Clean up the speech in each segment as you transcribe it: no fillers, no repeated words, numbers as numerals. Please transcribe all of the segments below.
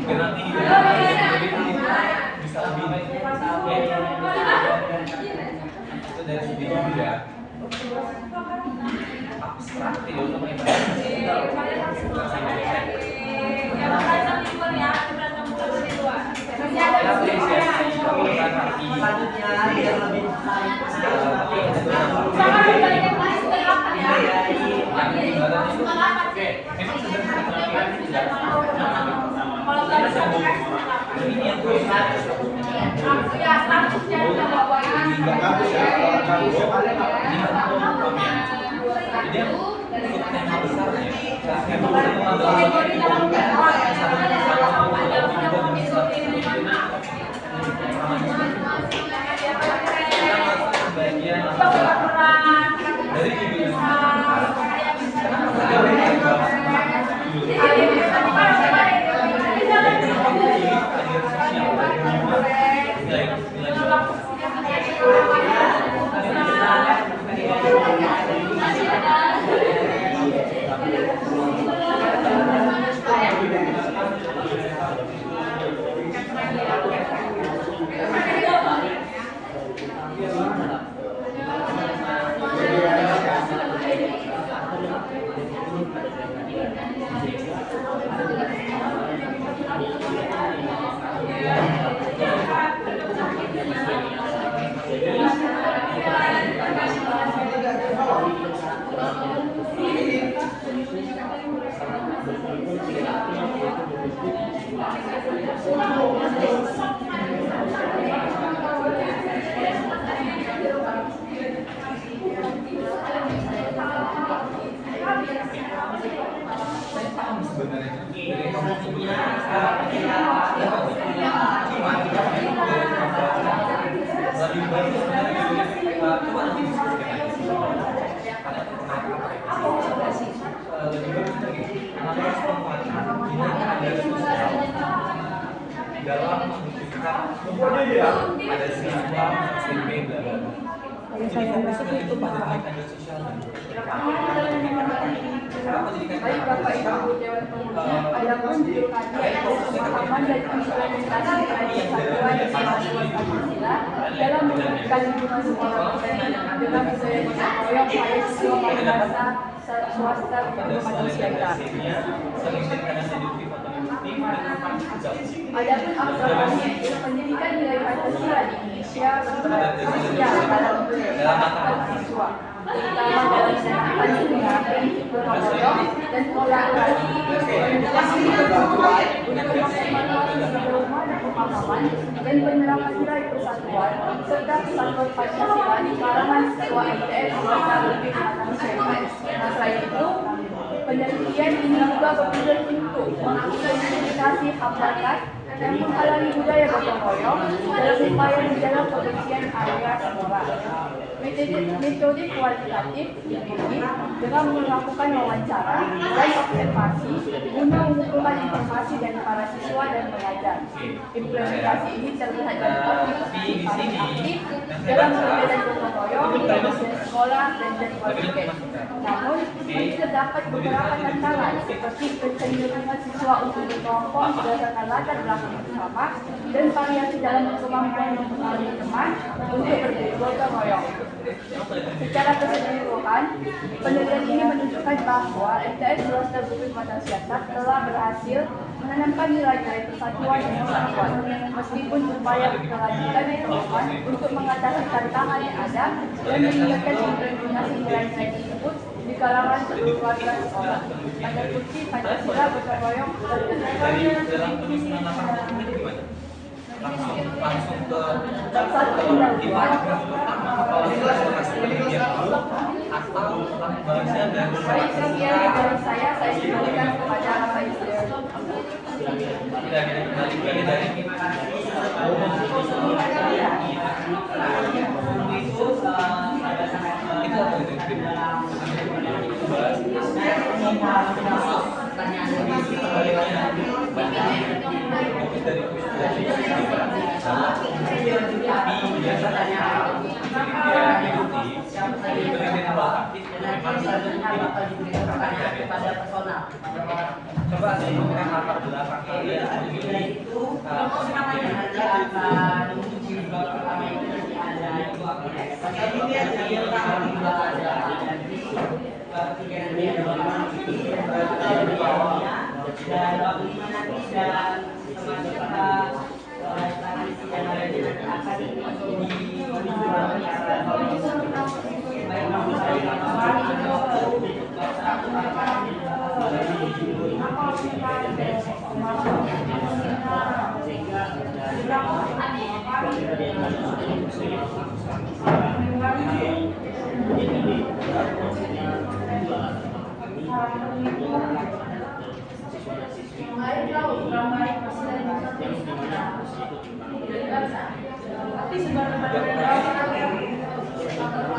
nanti bisa lebih itu dari segi juga abstrak tidak untuk ada siswa SMP itu pada ada sosial Baik Bapak Ibu Dewan Pembina, ada muncul kajian pemahaman dan implementasi nilai persatuan dan kesatuan Pancasila dalam mewujudkan lingkungan sekolah dengan budaya gotong royong pada siswa madrasah swasta Pancasila. Adapun aplikasi pendidikan nilai Pancasila di Indonesia berkembang dalam pendidikan siswa, terutama dalam menerapkan prinsip gotong royong dan kolaborasi untuk memaksimalkan pemahaman dan pemahaman dan penerapan nilai persatuan serta kesatuan Pancasila di kalangan siswa MTS serta lebih masyarakat. Nah, selain itu, penelitian ini juga bertujuan untuk mengidentifikasi hambatan dan menghalangi budaya gotong royong dalam upaya menjaga kebersihan area sekolah. Metode kualitatif dipilih dengan melakukan wawancara dan observasi guna mengumpulkan informasi dari para siswa dan pengajar. Implementasi ini terlihat dapat dipartisipasi aktif dalam kegiatan gotong royong di berbagai sekolah dan jadwal tiket. Namun, masih terdapat beberapa tantangan seperti kecenderungan siswa untuk berkelompok berdasarkan latar belakang bersama dan variasi dalam kemampuan mempengaruhi teman untuk bergotong royong. Secara keseluruhan, penelitian ini menunjukkan bahwa MTS Swasta Bukit Mata Siasat telah berhasil menanamkan nilai-nilai persatuan dan kesatuan, meskipun upaya berkelanjutan diperlukan untuk mengatasi tantangan yang ada dan meningkatkan implementasi nilai-nilai tersebut di kalangan seluruh warga sekolah. Pada kunci Pancasila gotong royong langsung ke satu undang dua atau bahasnya dari saya kembalikan kepada Pak Yusril. Kembali dari bakal diberikan pertanyaan kepada personal. Coba sebutkan latar belakang kalian memilih Nanti akan menguji pertama itu nanti ada pasal ini ada juga ada ketiga nanti ada bagaimana di bawahnya dan bagaimana nanti dan teman-teman transisi dan ada nanti akan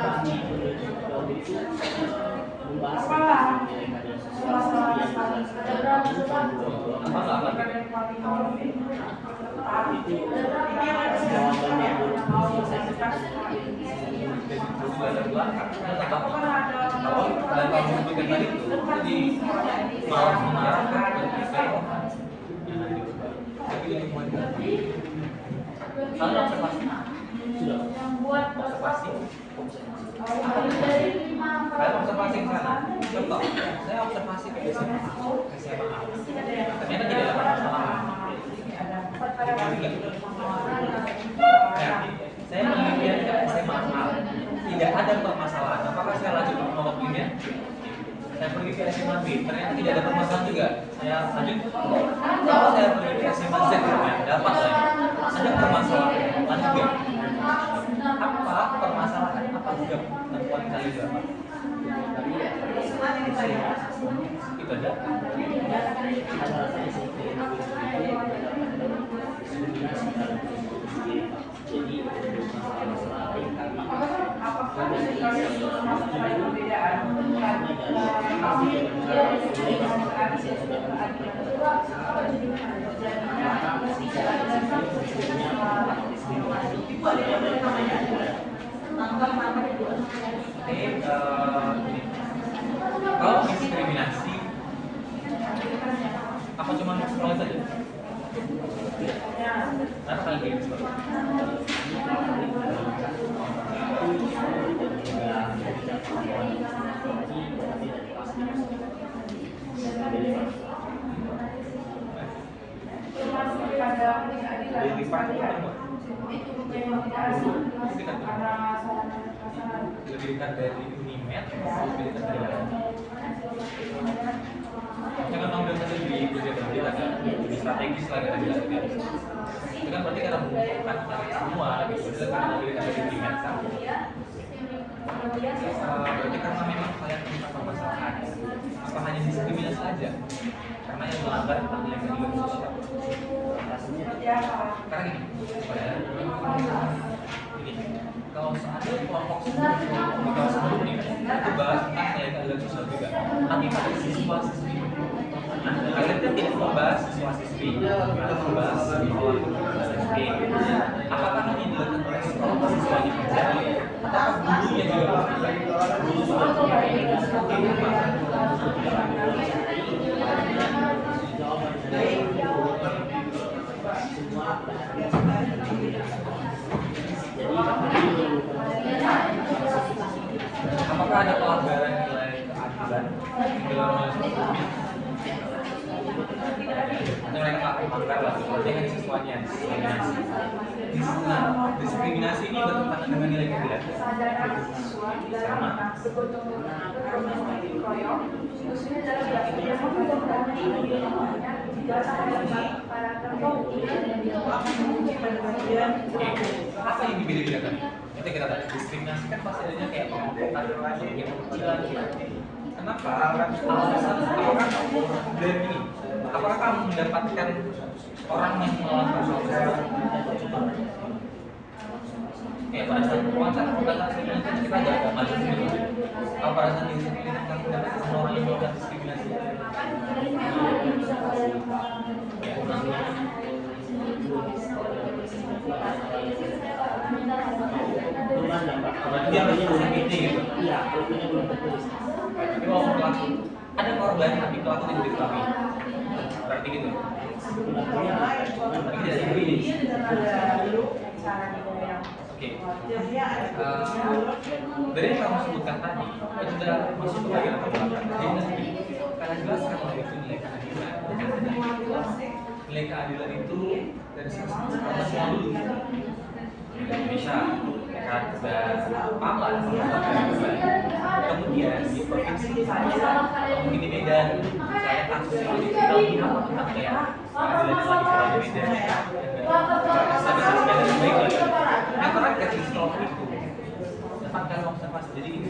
Kalian observasi ke sana. Contoh, saya observasi ke SMA. Ternyata tidak ada permasalahan. Saya penelitian ke SMA A. Tidak ada permasalahan. Apakah saya lanjut ke waktunya? Saya pergi ke SMA B. Ternyata tidak ada permasalahan juga. Saya lanjut. Kalau saya pergi ke SMA Z, dapat saya. Ada permasalahan. Lanjut. Apa permasalahan? Apa juga yang kalian dapat? Itu aja. Kalau diskriminasi, apa cuma sekolah saja? Kenapa kalian kayak gitu? Didirikan dari Unimed, didirikan dari jangan ambil saja di berita di strategis lah kita bilang gitu. Itu kan berarti karena mengumpulkan semua gitu. Itu kan didirikan dari Unimed kan. Berarti karena memang kalian punya permasalahan. Apa hanya diskriminasi saja? Karena yang melanggar tentang nilai-nilai sosial. Karena gini, kalau seandainya kelompok sebelum ini itu bahas tentang nilai-nilai sosial juga, tapi pada siswa-siswi. Nah, kalian kan tidak membahas siswa-siswi atau membahas siswa-siswi. Apakah hanya dilakukan oleh kelompok siswanya saja, atau gurunya juga? Guru sudah apakah ada pelanggaran nilai keadilan dalam mereka melanggar lah, berarti kan siswanya diskriminasi. Diskriminasi ini bertentangan dengan nilai keadilan. Sama. Apa yang dibeda-bedakan? Nanti kita tanya, diskriminasi kan pasti adanya kayak pengompokan, yang kecilan. Kenapa? Alasan apakah dari ini? Apakah kamu mendapatkan orang yang melakukan sesuatu? Kayak pada saat wawancara kita agak maju dulu. Kalau pada saat ini kamu mendapatkan semua orang yang melakukan diskriminasi. Berarti dia harus gitu. Iya, kalau punya belum tertulis. Tapi kalau pelaku ada korban tapi pelaku tidak diketahui. Berarti gitu. Tapi tidak diketahui. Oke. Dari yang kamu sebutkan tadi itu sudah masuk ke bagian belakang. Jadi nanti kalian jelaskan bahwa itu nilai keadilan. Nilai keadilan itu dari semua dulu. Indonesia kan dan Paman kemudian di provinsi mungkin di Medan saya kasus yang di viral tentang kayak keadilan lagi di Medan yang terakhir di Stop itu dapatkan observasi jadi ini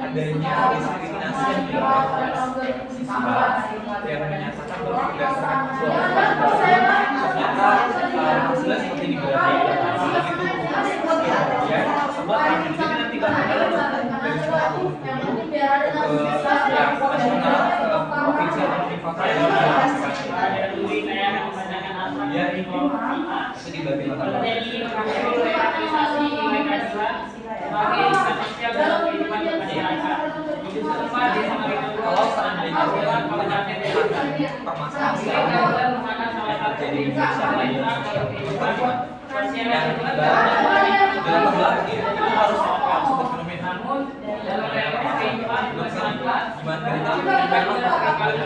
adanya diskriminasi yang dilakukan siswa yang menyatakan bahwa berdasarkan ternyata hasilnya seperti ini berarti itu ya semua kami ini nanti bakal dari semua yang nasional provinsi atau kota ya itu dibagi kalau seandainya permasalahan yang terjadi di Indonesia yang dalam terbelakang itu harus ada fenomena gimana kita memang gagal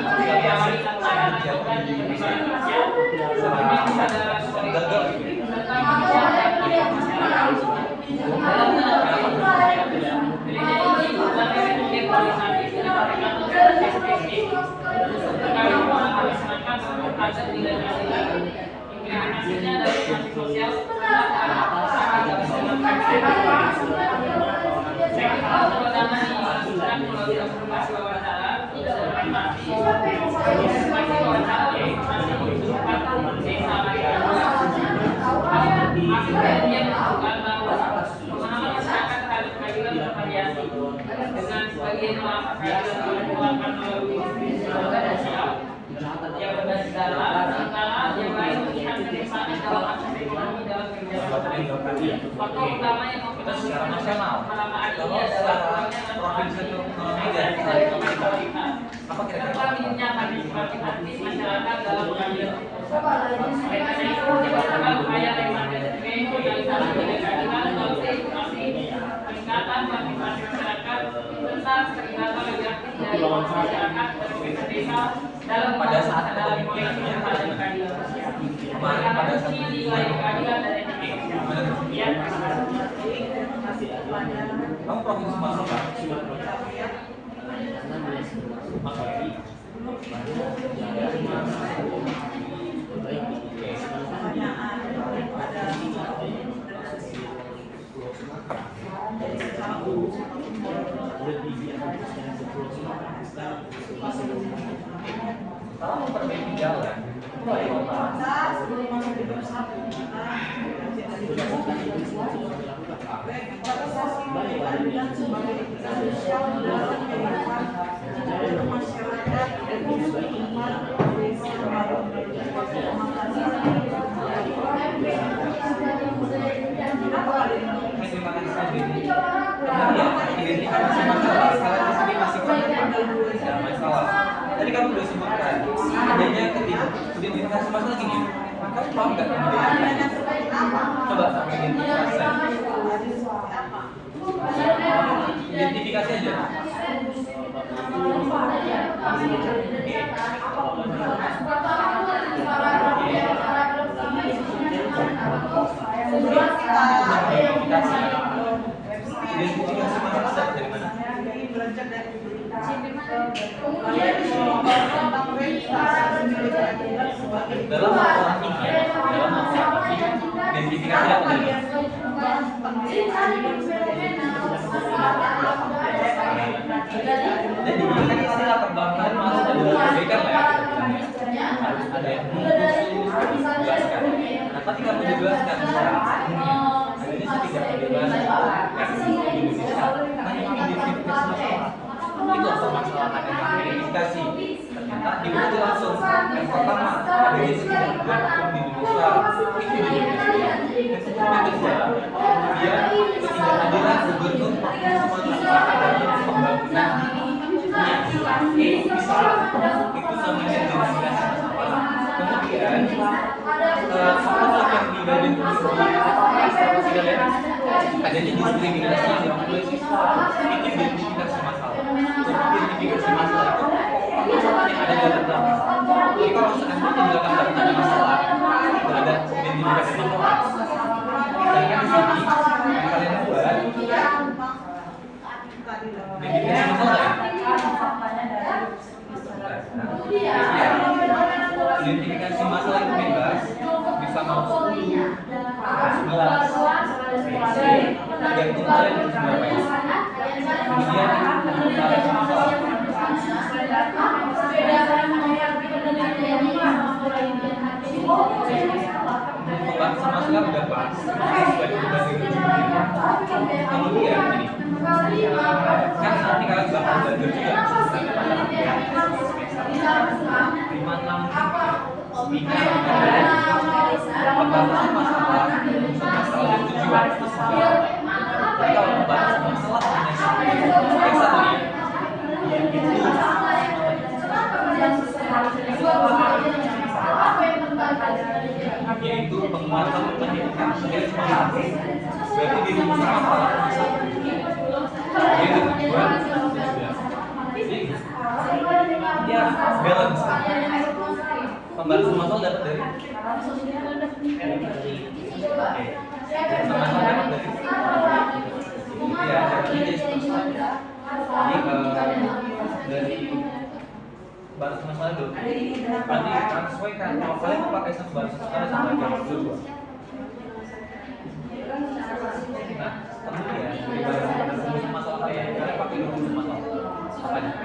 kita secara nasional kalau secara provinsi itu Medan apa kira-kira pada saat kepemimpinannya kemarin pada saat kamu provinsi mana Pak? Kalau memperbaiki jalan, mulai kota. Identifikasi masalah, kalian di sini masih ada masalah. Tadi kamu sudah sebutkan adanya identifikasi masalah gini. Kamu paham nggak coba sampai identifikasi. Identifikasi aja. Identifikasi masalah dapat dari mana? Dalam laporan ini, identifikasi dapat dari mana? Jadi kan istilah perbankan masuk ada berbeda lah ya. Harus ada yang menjelaskan. Nah, tapi kamu jelaskan Indonesia tidak bebas di Indonesia hanya identifikasi masalah. Itu permasalahan yang identifikasi. Nah, diuji langsung. Yang pertama, ada di sekitar bulan hukum di Indonesia. Itu di Indonesia. Yang kedua, dia ketidakadilan gubernur Provinsi Sumatera Selatan dalam pembangunan bisa itu namanya diskriminasi masalah. Kemudian apa yang di bagian adanya diskriminasi yang oleh siswa itu identifikasi masalah. Jadi identifikasi masalah itu yang ada dalam daftar. Jadi kalau seandainya di dalam daftar ada masalah, tidak ada identifikasi masalah. Sedangkan di sini yang kalian buat identifikasi masalah ya. Identifikasi masalah itu bebas, bisa mau 10, 11, tergantung kalian itu berapa ya. Kemudian masalah. Pembahasan masalah udah pas, sudah dibahas kemudian ini kan nanti kalian bakal belajar juga lima enam speaker pembahasan masalah dan tujuan itu segala. Jadi kalau membahas masalah hanya yang satu yaitu penguatan pendidikan dari sekolah. Berarti dirumuskan masalah satu. Yang kedua jadi ya balance. Pembahasan masalah dapat dari sama-sama dapat dari ya jadi dari balas masalah dulu. Nanti sesuaikan kalau kalian mau pakai satu balas masalah sama aja dulu. Nah, kemudian dari balas masalah kalian pakai dulu masalah. Apa nih?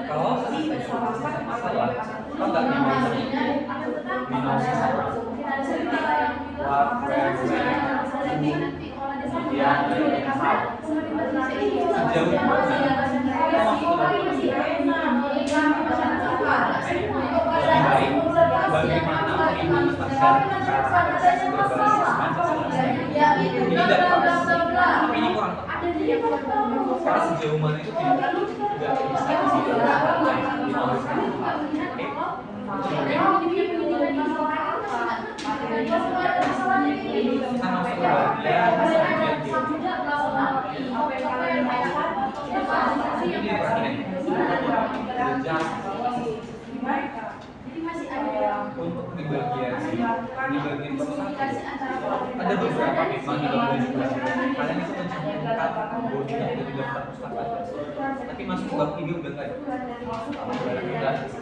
Kalau masalah, kalau nggak minum bagaimana mengimplementasikan berbasis Pancasila ini tidak pas, tapi ini kurang tepat karena sejauh mana itu tidak bisa dituliskan. Kita masuk ke bagian ini perhatikan untuk di bagian ada beberapa memang di bagian kalian itu mencantumkan bodi dan daftar pustaka, tapi masuk ke bab ini udah nggak ada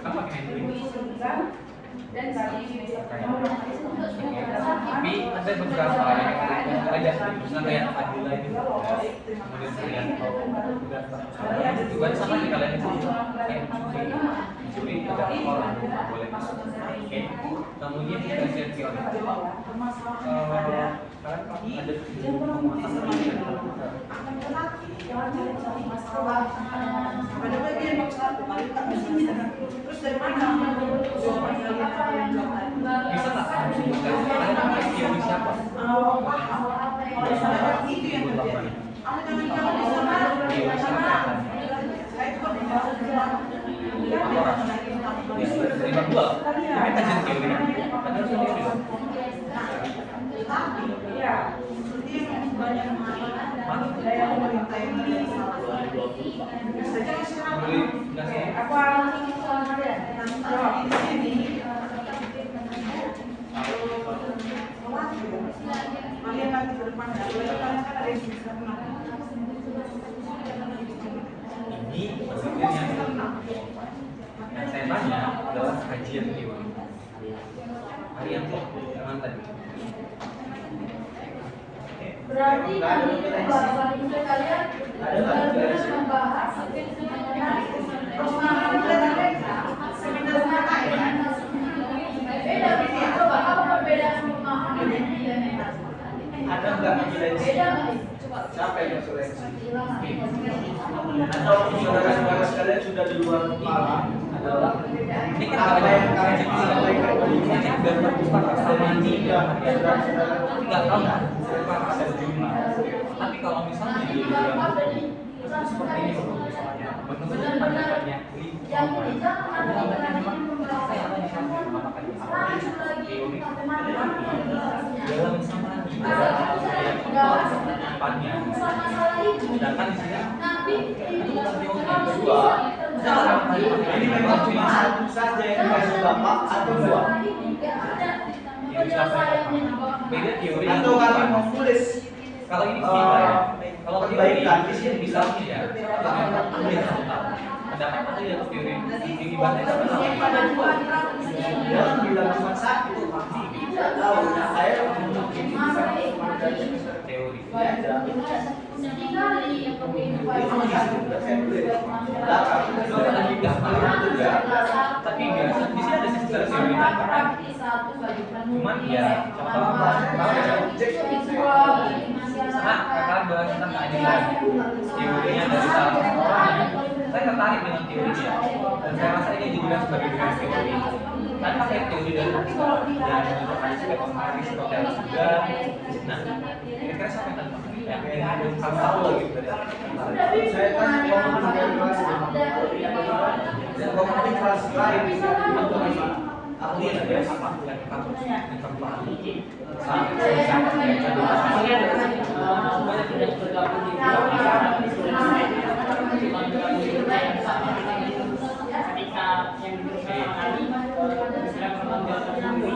kan pakai handling tapi ada beberapa yang ada misalnya kayak Adila ini kemudian kalian juga sama di kalian itu kayak mencuri tidak orang boleh masuk. Oke, kemudian kita selection kalian ada penguatan pada bagian terus dari mana bisa nggak sebutkan kalian pakai teori siapa? itu yang terjadi. Teori siapa? Orang dari bab 2 ini kajian teori kan harus teori dong. Ya, seperti yang banyak daya pemerintah yang dari saja masyarakat apa ini kalian nanti ke depan kalian kan ada yang bisa ini maksudnya yang saya tanya adalah kajian teori. Harian tuh jangan tadi. Oke. Berarti kami itu Bapak Ibu sekalian benar-benar membahas mengenai pemahaman mereka dengan beda. Coba apa perbedaan pemahaman ini dan Ada nggak evidensi? beda nggak? Coba Siapa yang evidensi? bilang. Atau saudara-saudara sekalian sudah di luar kepala adalah Ini kan apa yang kalian ini sampaikan tadi? dan bersepakat sama dia. Saudara-saudara Nggak tahu kan sepakat ada jumlah. Tapi kalau misalnya dia bilang seperti ini misalnya, benar-benar pandangannya Yang ini jangan ada saya tadi sama mengatakan teori dalam sama tempatnya. Sedangkan di sini itu bukan teori kedua. ini memang cuma satu saja yang dikasih Bapak atau dua? Beda teori. Atau kalian mau tulis Kalau ini kalau perbaikan di sini bisa ya. Pendapat aku ya teori ini bahasa jangan bilang cuma satu. Tidak tahu. Saya mungkin bisa dari semester teori. aja. Itu masih saya tulis. Belakang. Lagi gampang juga. Tapi biasa di sini ada sistem teori. Cuman ya sama kakak bahas tentang keadilan. Teorinya dari salah satu orang. Saya tertarik dengan teorinya dan saya rasa ini dibilang sebagai bukan teori. Kan pakai teori dari menunjukkan sebagai Aristoteles juga. Nah, kira-kira siapa yang tadi? Yang tahu lagi dari Saya tanya ngomong dari kelas dan ngomongin kelas lain itu gimana? aku lihat ada apa yang kamu Semuanya tidak bergabung di ketika yang diberikan kami sedang mengambil sendiri.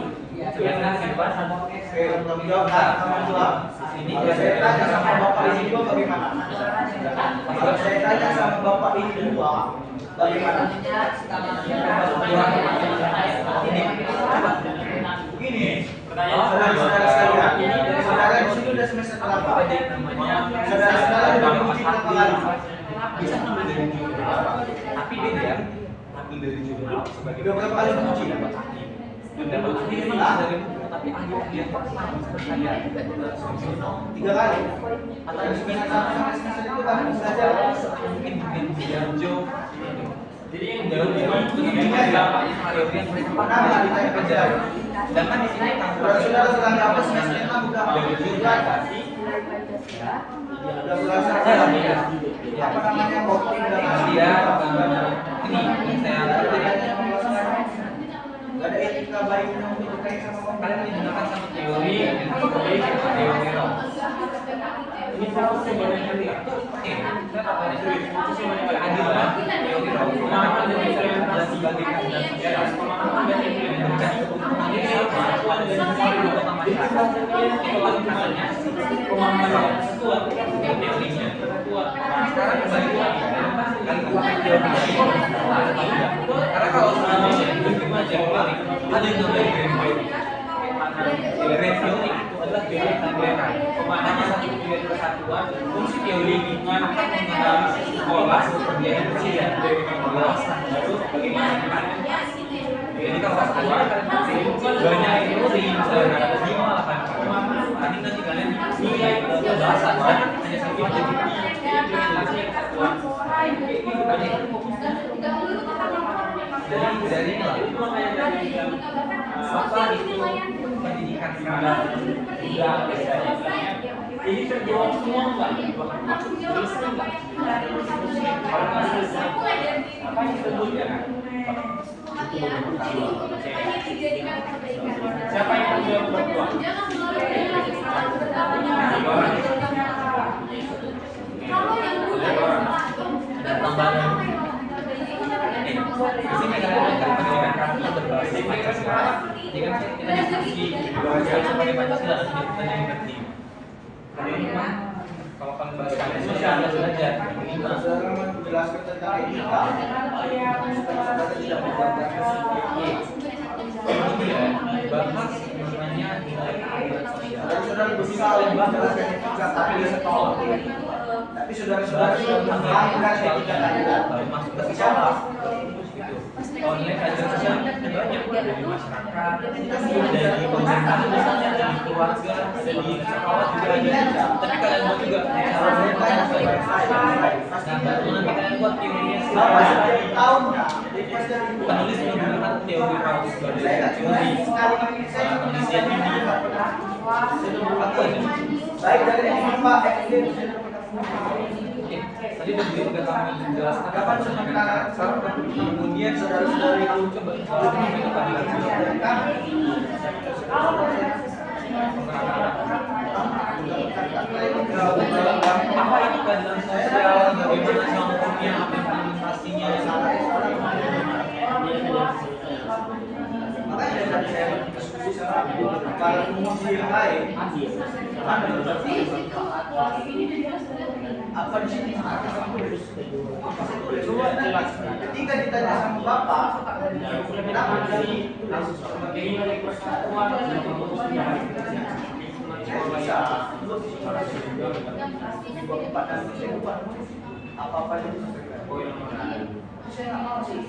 Belum jawab sama jawab. Kalau saya tanya sama bapak ini dua bagaimana? Kalau saya tanya sama bapak ini dua bagaimana? Begini, saudara-saudara sekalian, saudara di sini udah semester berapa? Saudara-saudara udah menguji berapa kali? bisa ambil dari jurnal, tapi beda ambil dari jurnal sebagai Udah berapa kali menguji? dapat ahli dan dapat ahli memang dari buku tapi ahli yang pertama seperti saya 3 kali. atau Dari semester 1 sampai semester 2 kan bisa aja. mungkin Jarjo Jadi yang jauh dari teori yang mereka pakai ditanya kerja sedangkan di sini Saudara-saudara sedang dapat semester 6 udah dari jurnal udah belajar apa namanya voting dan dia ini saya nggak ada etika baiknya untuk berkait sama kalian menggunakan satu teori yang teori roh. ini fokusnya banyak kali. Saya tertarik fokusnya banyak kali keadilan teori roh. Pemahaman dan implementasi Sebagai keadilan sosial. pemahaman dan implementasi Ini sama ada dari semua kota masyarakat. Itu lingkungannya pemahaman kuat teorinya kuat. Nah sekarang kembali lagi kan pakai teori karena kalau seandainya bagaimana cara ada yang namanya grand teori itu adalah teori tanggapan pemahaman satu teori kesatuan fungsi teori lingkungan akan menganalisis pola kemudian kecil dari pengawasan lalu bagaimana depannya. Jadi kalau sekarang banyak teori misalnya ada 5 8 nanti kalian nilai pembahasan hanya satu aja dari apa itu pendidikan ini terjawab semua enggak? Apa yang disebut ya? Siapa yang terjawab berdua? tambahan di sini kalian akan pendidikan karakter berbasis Pancasila. Jadi kan kita diskusi sebagai Pancasila dan yang penting. Kalau kalian bahas Pancasila anda belajar ini saudara menjelaskan tentang etika saudara tidak menggunakan bahas namanya nilai keadilan sosial. saudara berusaha menjalankan etika tapi di sekolah. Tapi saudara-saudara sudah melanggar etika tadi. masuk ke sekolah gitu. Online kajian sosial banyak dari masyarakat, dari pemerintah, misalnya dari keluarga, dari sekolah juga ada. Tapi kalian buat juga cara nah baru nanti kalian buat teorinya Tahun penulis menggunakan teori Rawls sebagai teori penelitian ini apa ini? baik dari Pak Tadi udah kami jelaskan kapan sekarang kemudian saudara-saudara itu coba itu apa itu keadilan sosial, bagaimana contohnya, apa implementasinya? makanya dari saya berdiskusi sama para penguji yang lain apa di sini coba jelaskan ketika ditanya sama bapak kenapa dari apa-apa itu saya nggak mau sih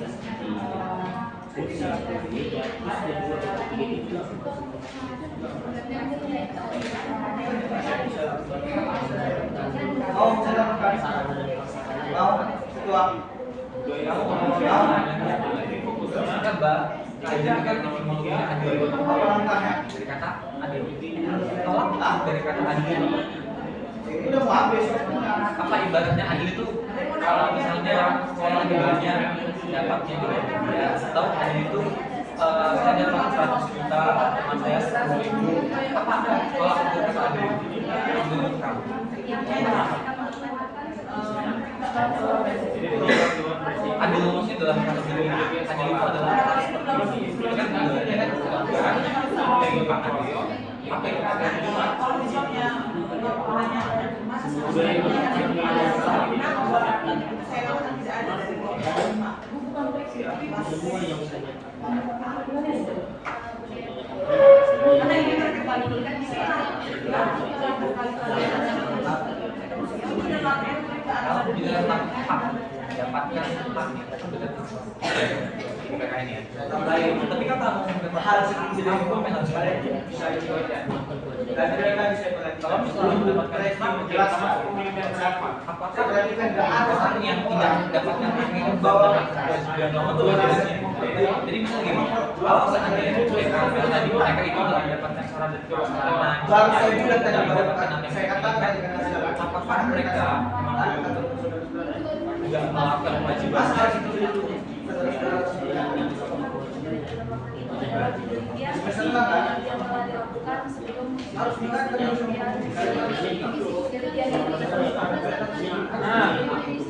mau jalankan mau ketua Kan Mbak, kajian kan etimologinya adil. apa langkahnya Dari kata adil. Tolak dari kata adil. ini udah mau habis Apa ibaratnya adil itu? Kalau misalnya saya lagi banyak dapatnya juga ya, atau adil itu saya dapat 100 juta, teman saya 10.000. Apa? Kalau aku kata adil, menurut kamu? Adil maksudnya dalam kategori adil itu adalah seperti ini. Ini kan adilnya kan keadilan dari Pak Adil. Apa itu adil? Kalau bilang hak, dapatkan hak itu benar. PKN ya. Tapi kan kamu hal seperti itu harus bisa dibaca dan tidak bisa berarti kalau misalnya mendapatkan hak menjelaskan apakah berarti kan nggak ada orang yang tidak mendapatkan hak itu bawa jadi misalnya gini, kalau seandainya tadi mereka itu nggak mendapatkan syarat dan persyaratan, baru saya bilang tadi mendapatkan apa yang saya katakan apakah mereka nggak melakukan kewajiban harus diingatkan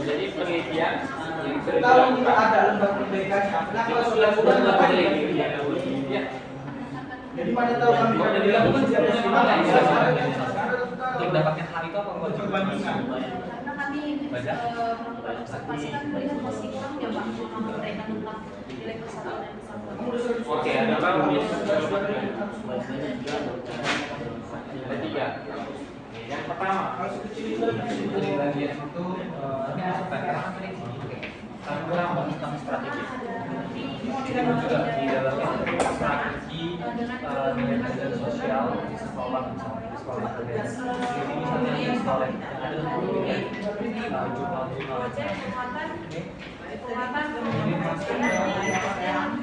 Jadi penelitian yang sudah kalau tidak dilakukan. ada lembaga perbaikannya kenapa sudah jadi mana tahu kami Kalau dilakukan untuk mendapatkan hal itu apa kewajiban? Karena kami melakukan dengan posisi kami ya Pak, memberikan tentang nilai persatuan dan kesatuan. Oke, ada berapa? Ada 3. Yang pertama, Dari bagian itu ini masukkan karena kan tadi kami kurang tentang strategi. Ini juga di dalamnya strategi nilai keadilan sosial di sekolah misalnya di sekolah kerja. Jadi misalnya di sekolah ada kemudian jurnal-jurnal ini masuk ini penelitian apakah teman-teman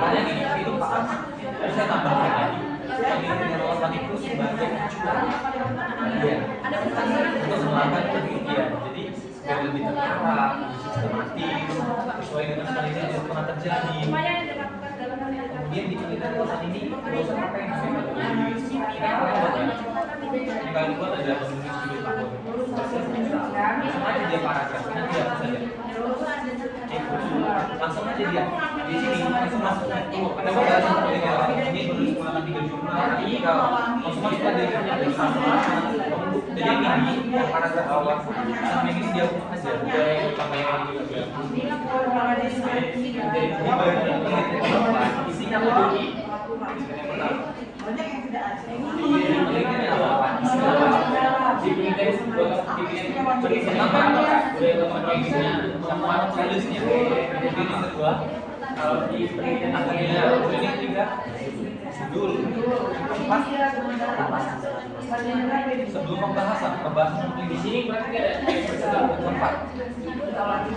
makanya gini, itu Pak, saya tambahkan lagi. Ini relawan itu sebagai acuan untuk melakukan penelitian. Jadi biar lebih terarah, sistematis, sesuai dengan penelitian yang pernah terjadi. perusahaan ini nggak usah pakai namanya ini kalian buat ada menulis judul tahun langsung aja dia paragraf nanti hapus saja langsung aja dia di sini langsung masuk ada pembahasan ini baru menggunakan 3 jurnal ini kalau langsung masuk aja jadi ini paragraf awal sama yang ini dia hapus aja dia pakai yang juga isinya apa banyak yang tidak ada. Kalau di penelitian akhirnya ini juga judul sebelum pembahasan di sini berarti ada tempat di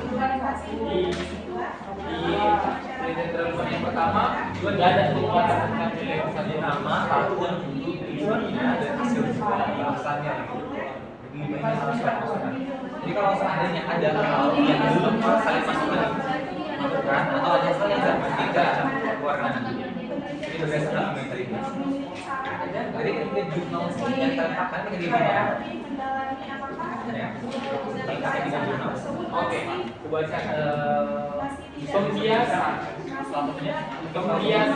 penelitian terlalu yang pertama juga tidak ada penguatan tentang nilai saja nama tahun tujuannya dan isi bahasannya lebih banyak harus masukkan. Jadi kalau seandainya ada hal yang belum saling masukkan masukkan atau ada hal yang tidak keluarkan ini berdasarkan komentar itu. Jadi ketika jurnal yang terletakkan di mana? Ya, di jurnal. Oke, kebaca pembiasaan vocabulary yang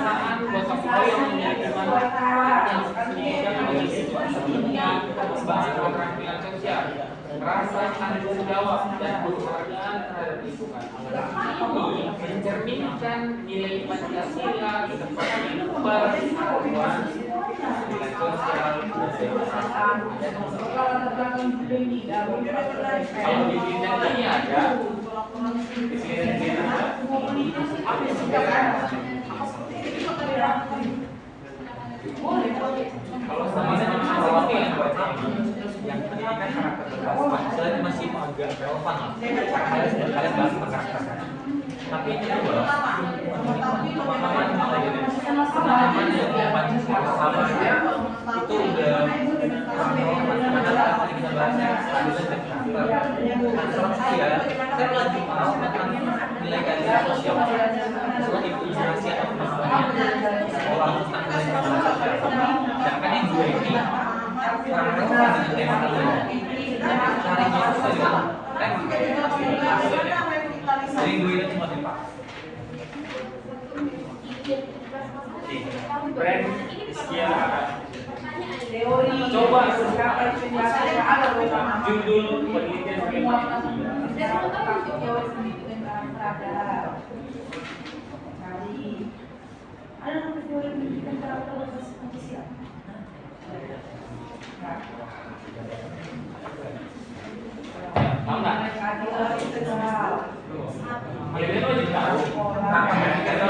memiliki manfaat yang signifikan bagi siswa sebelumnya bahasa keterampilan sosial rasa tanggung jawab dan penghargaan terhadap lingkungan ini mencerminkan nilai Pancasila seperti persatuan nilai sosial kalau di bidang ini ada di sini ada apa yang kalau sama yang pendidikan karakter berbasis masih agak relevan lah kalian bahas tentang karakter tapi ini juga pemahaman yang Pancasila sama itu udah karena tadi kita bahasnya stabilitas dan karakter nah saran saya lagi mau tentang nilai keadilan sosial setelah imunisasi atau misalnya sekolah tentang nilai keadilan sosial sedangkan yang dua ini kurang relevan dengan tema kalian carinya susah dengan tema hasilnya jadi dua ini cuma dipakai brand sekian coba judul penelitian mau nggak? Kalian wajib tahu apa yang kita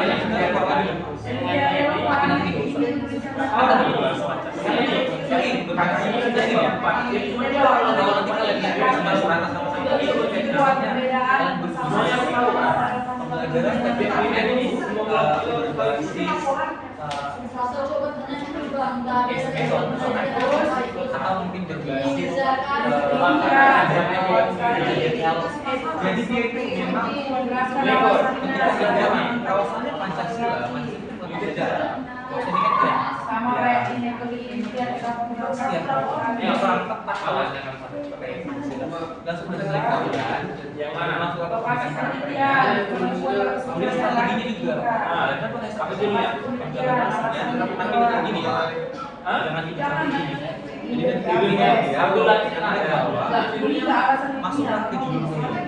atau mungkin berbasis jadi dia itu memang kawasannya Pancasila masih berjalan kawasan ini kan sama kayak ini penelitian dan sebenarnya kawasan yang mana masuk atau pendidikan kemudian strateginya juga kan pakai strategi ya jangan gini ya jangan gini jadi judulnya aku lagi ada masuklah ke judulnya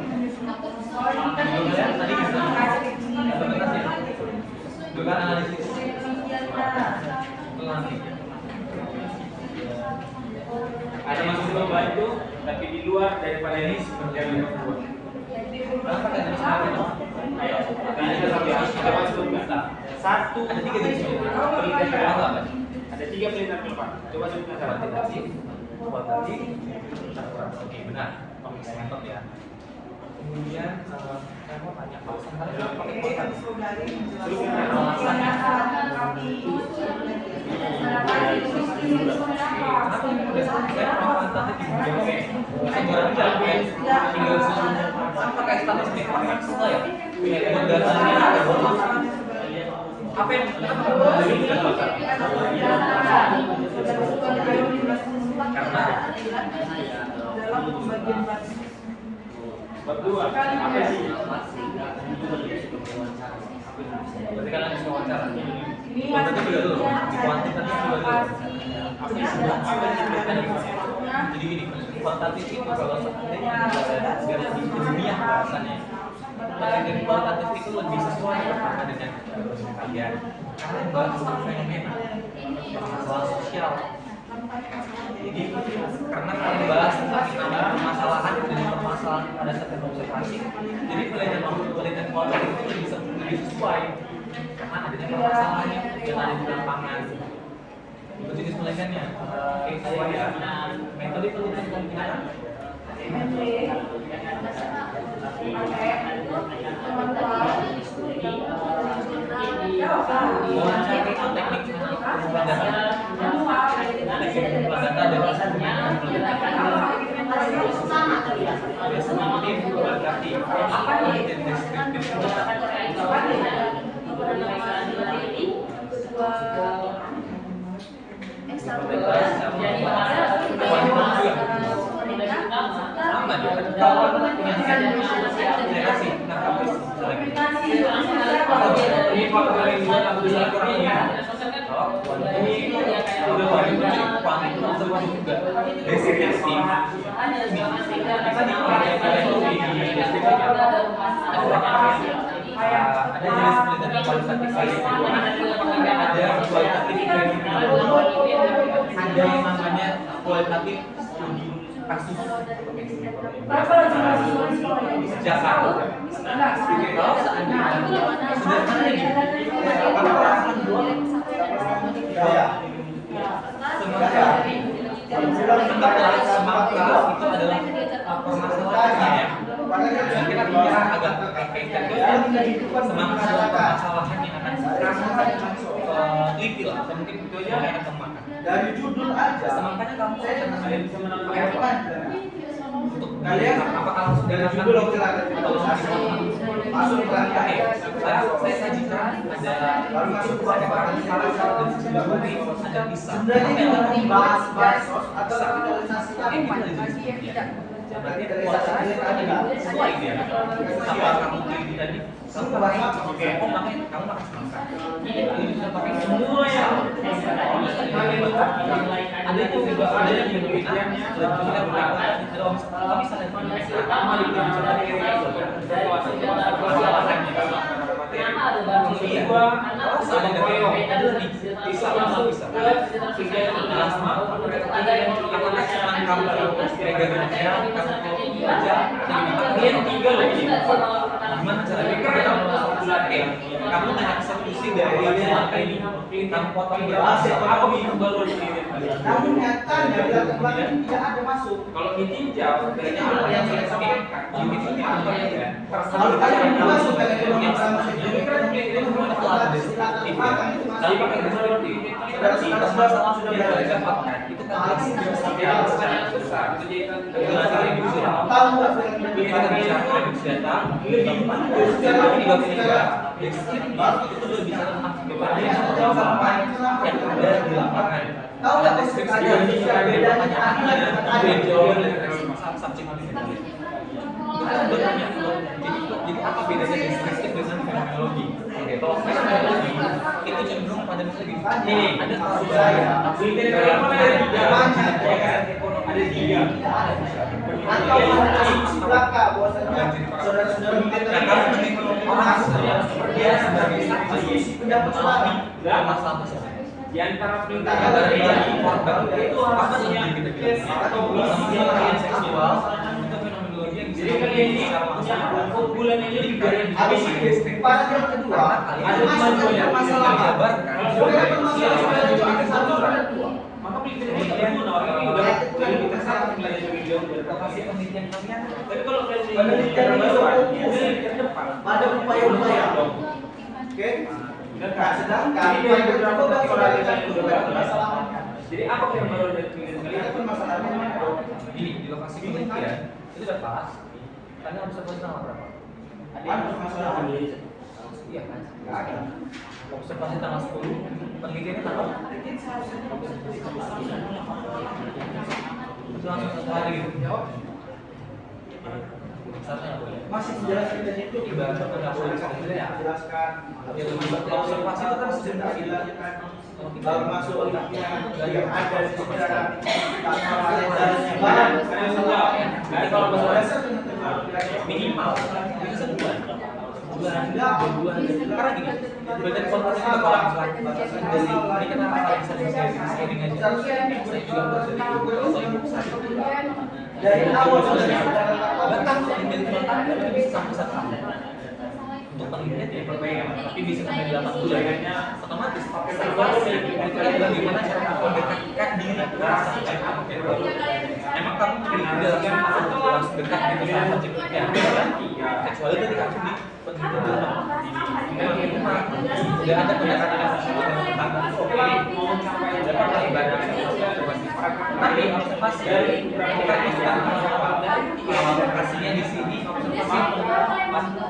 judulnya tadi bisa judul analisis nanti ada masih membantu tapi di luar daripada ini seperti yang dibuat. Ayo, kita masuk satu ada 3 di sini ada 3 penelitian depan. Coba sebutkan satu. Kuantitatif, oke benar, kompleks method ya. Kemudian saya mau tanya alasan kalian pakai kuantitatif. Kenapa ini berdasarkan saya kuantitatif di bidang sebenarnya tinggal pakai statistik pakai Excel ya. Buat datanya ada bonus. Apa yang karena dalam pembagian batas. Berdua. Apa sih? berarti kan langsung wawancara. Ini Kuantitatif juga dulu, kuantitatif juga dulu. apa Jadi gini, kuantitatif itu kalau seandainya garis di ilmiah bahasannya, penelitian kualitatif itu lebih sesuai dengan kalian. Karena yang bahas tentang fenomena, masalah sosial. Jadi karena kalian bahas tentang permasalahan dan permasalahan pada saat observasi, jadi penelitian kualitatif itu lebih sesuai karena adanya permasalahannya dan ada di lapangan. Itu jenis penelitiannya. Oke, saya ya. Metode penelitian kemungkinan wawancara itu teknik pengumpulan data. Teknik pengumpulan data dan deskriptif kualitatif. Apa penelitian deskriptif sama dia generasi Ini faktor yang juga tak bisa kurangnya. ini udah paling penting kuantitatif juga deskriptif kita di deskriptif ada jenis penelitian kualitatif ada kualitatif ada yang namanya kualitatif studi kasus Jakarta. Kalau seandainya sederhana ini semangka itu adalah permasalahannya ya. Dan kita bicara agak kaitkan semangka adalah permasalahan yang akan teliti lah. Mungkin itu aja yang akan makan. Dari judul aja. Semangkanya kamu Ada yang bisa menang Pakai apa? untuk Kalian apakah langsung dari dilakukan judul oke lah, dari atau langsung masuk ke Oke, saya sajikan ada baru masuk ke ada salah satu dan sejauh ini ada bisa. Sebenarnya ini mau dibahas bansos atau kapitalisasi Berarti kualitas tadi sesuai dia. Sama kamu pilih tadi, kamu pakai kamu makan semangka. Ini bisa pakai semua ya. Ada itu juga ada yang penelitiannya, ada berapa? Ada kami sadar pertama itu bicara kemudian kalau ada keong ada lebih bisa plasma apakah cuma kamu pegang aja kamu aja kalian tiga loh ini gimana caranya kamu dengan eksekusi dari semangka ini kamu potong berapa apa yang baru namun nyatanya bila kembali tidak ada masuk. Kalau ditinjau, berarti apa yang saya sampaikan? Ini itu apa ya? Kalau kalian masuk ke ekonomi yang tapi pakai deskriptif saudara-saudara sudah belajar itu kan besar. Jadi tahu nggak ini kita bicara reduksi data lebih secara ini bagian juga deskriptif itu lebih tentang bagaimana yang ada di lapangan. tahu nggak deskripsi bedanya ada subjek jadi apa bedanya deskriptif dengan fenomenologi? Kalau fenomenologi itu cenderung pada misalnya gini, ada ada tiga. atau asumsi belaka bahwasanya saudara-saudara nah kamu dengan orang dia sebagai saksi pendapat suami masalah tersebut. Di antara perintah Dari korban itu apa sih yang kita bilang atau kekerasan seksual itu fenomenologi yang bisa Jadi kalian ini punya bulan ini juga yang habis itu pada yang kedua ada masuk ke masalah maka penelitian itu udah kita sangat belajar video lokasi penelitian kalian. tapi kalau penelitian itu ke depan pada upaya-upaya oke nah sedangkan ini yang beberapa kedua orang kita yang itu masalahnya jadi apa yang baru dari penelitian itu kalian pun masalahnya Ini di lokasi penelitian itu udah pas. Kalian bisa tulis nama berapa? ada masalah iya kan? Observasi tanggal 10, penelitiannya tanggal itu langsung 1 hari gitu. Seharusnya nggak boleh. Masih menjelaskan dari itu Ibarat contoh nggak boleh sebenarnya. jelaskan. Ya lebih baik observasi itu kan sebenarnya dilakukan kalau kita baru masuk Olimpia yang ada di sejarah Jadi kalau masalah minimal itu sebulan, karena gini, badan kontrasnya kita kalau misalkan batasan dari ini kenapa kalian sharing aja? Saya juga belajar dari ibu saya. dari awal Bahkan penelitian total itu bisa sampai 1 tahun. Untuk penelitian ya berbeda, tapi bisa sampai 8 bulan. Otomatis observasi itu kan bagaimana cara kamu mendekatkan diri emang kamu tidak langsung dekat gitu sama penciptanya, kecuali tadi kamu di penelitian jurnal. Tidak ada pendekatan tentang oke mau sampai berapa ibadah observasi. Tapi observasi kita bisa lokasinya di sini observasi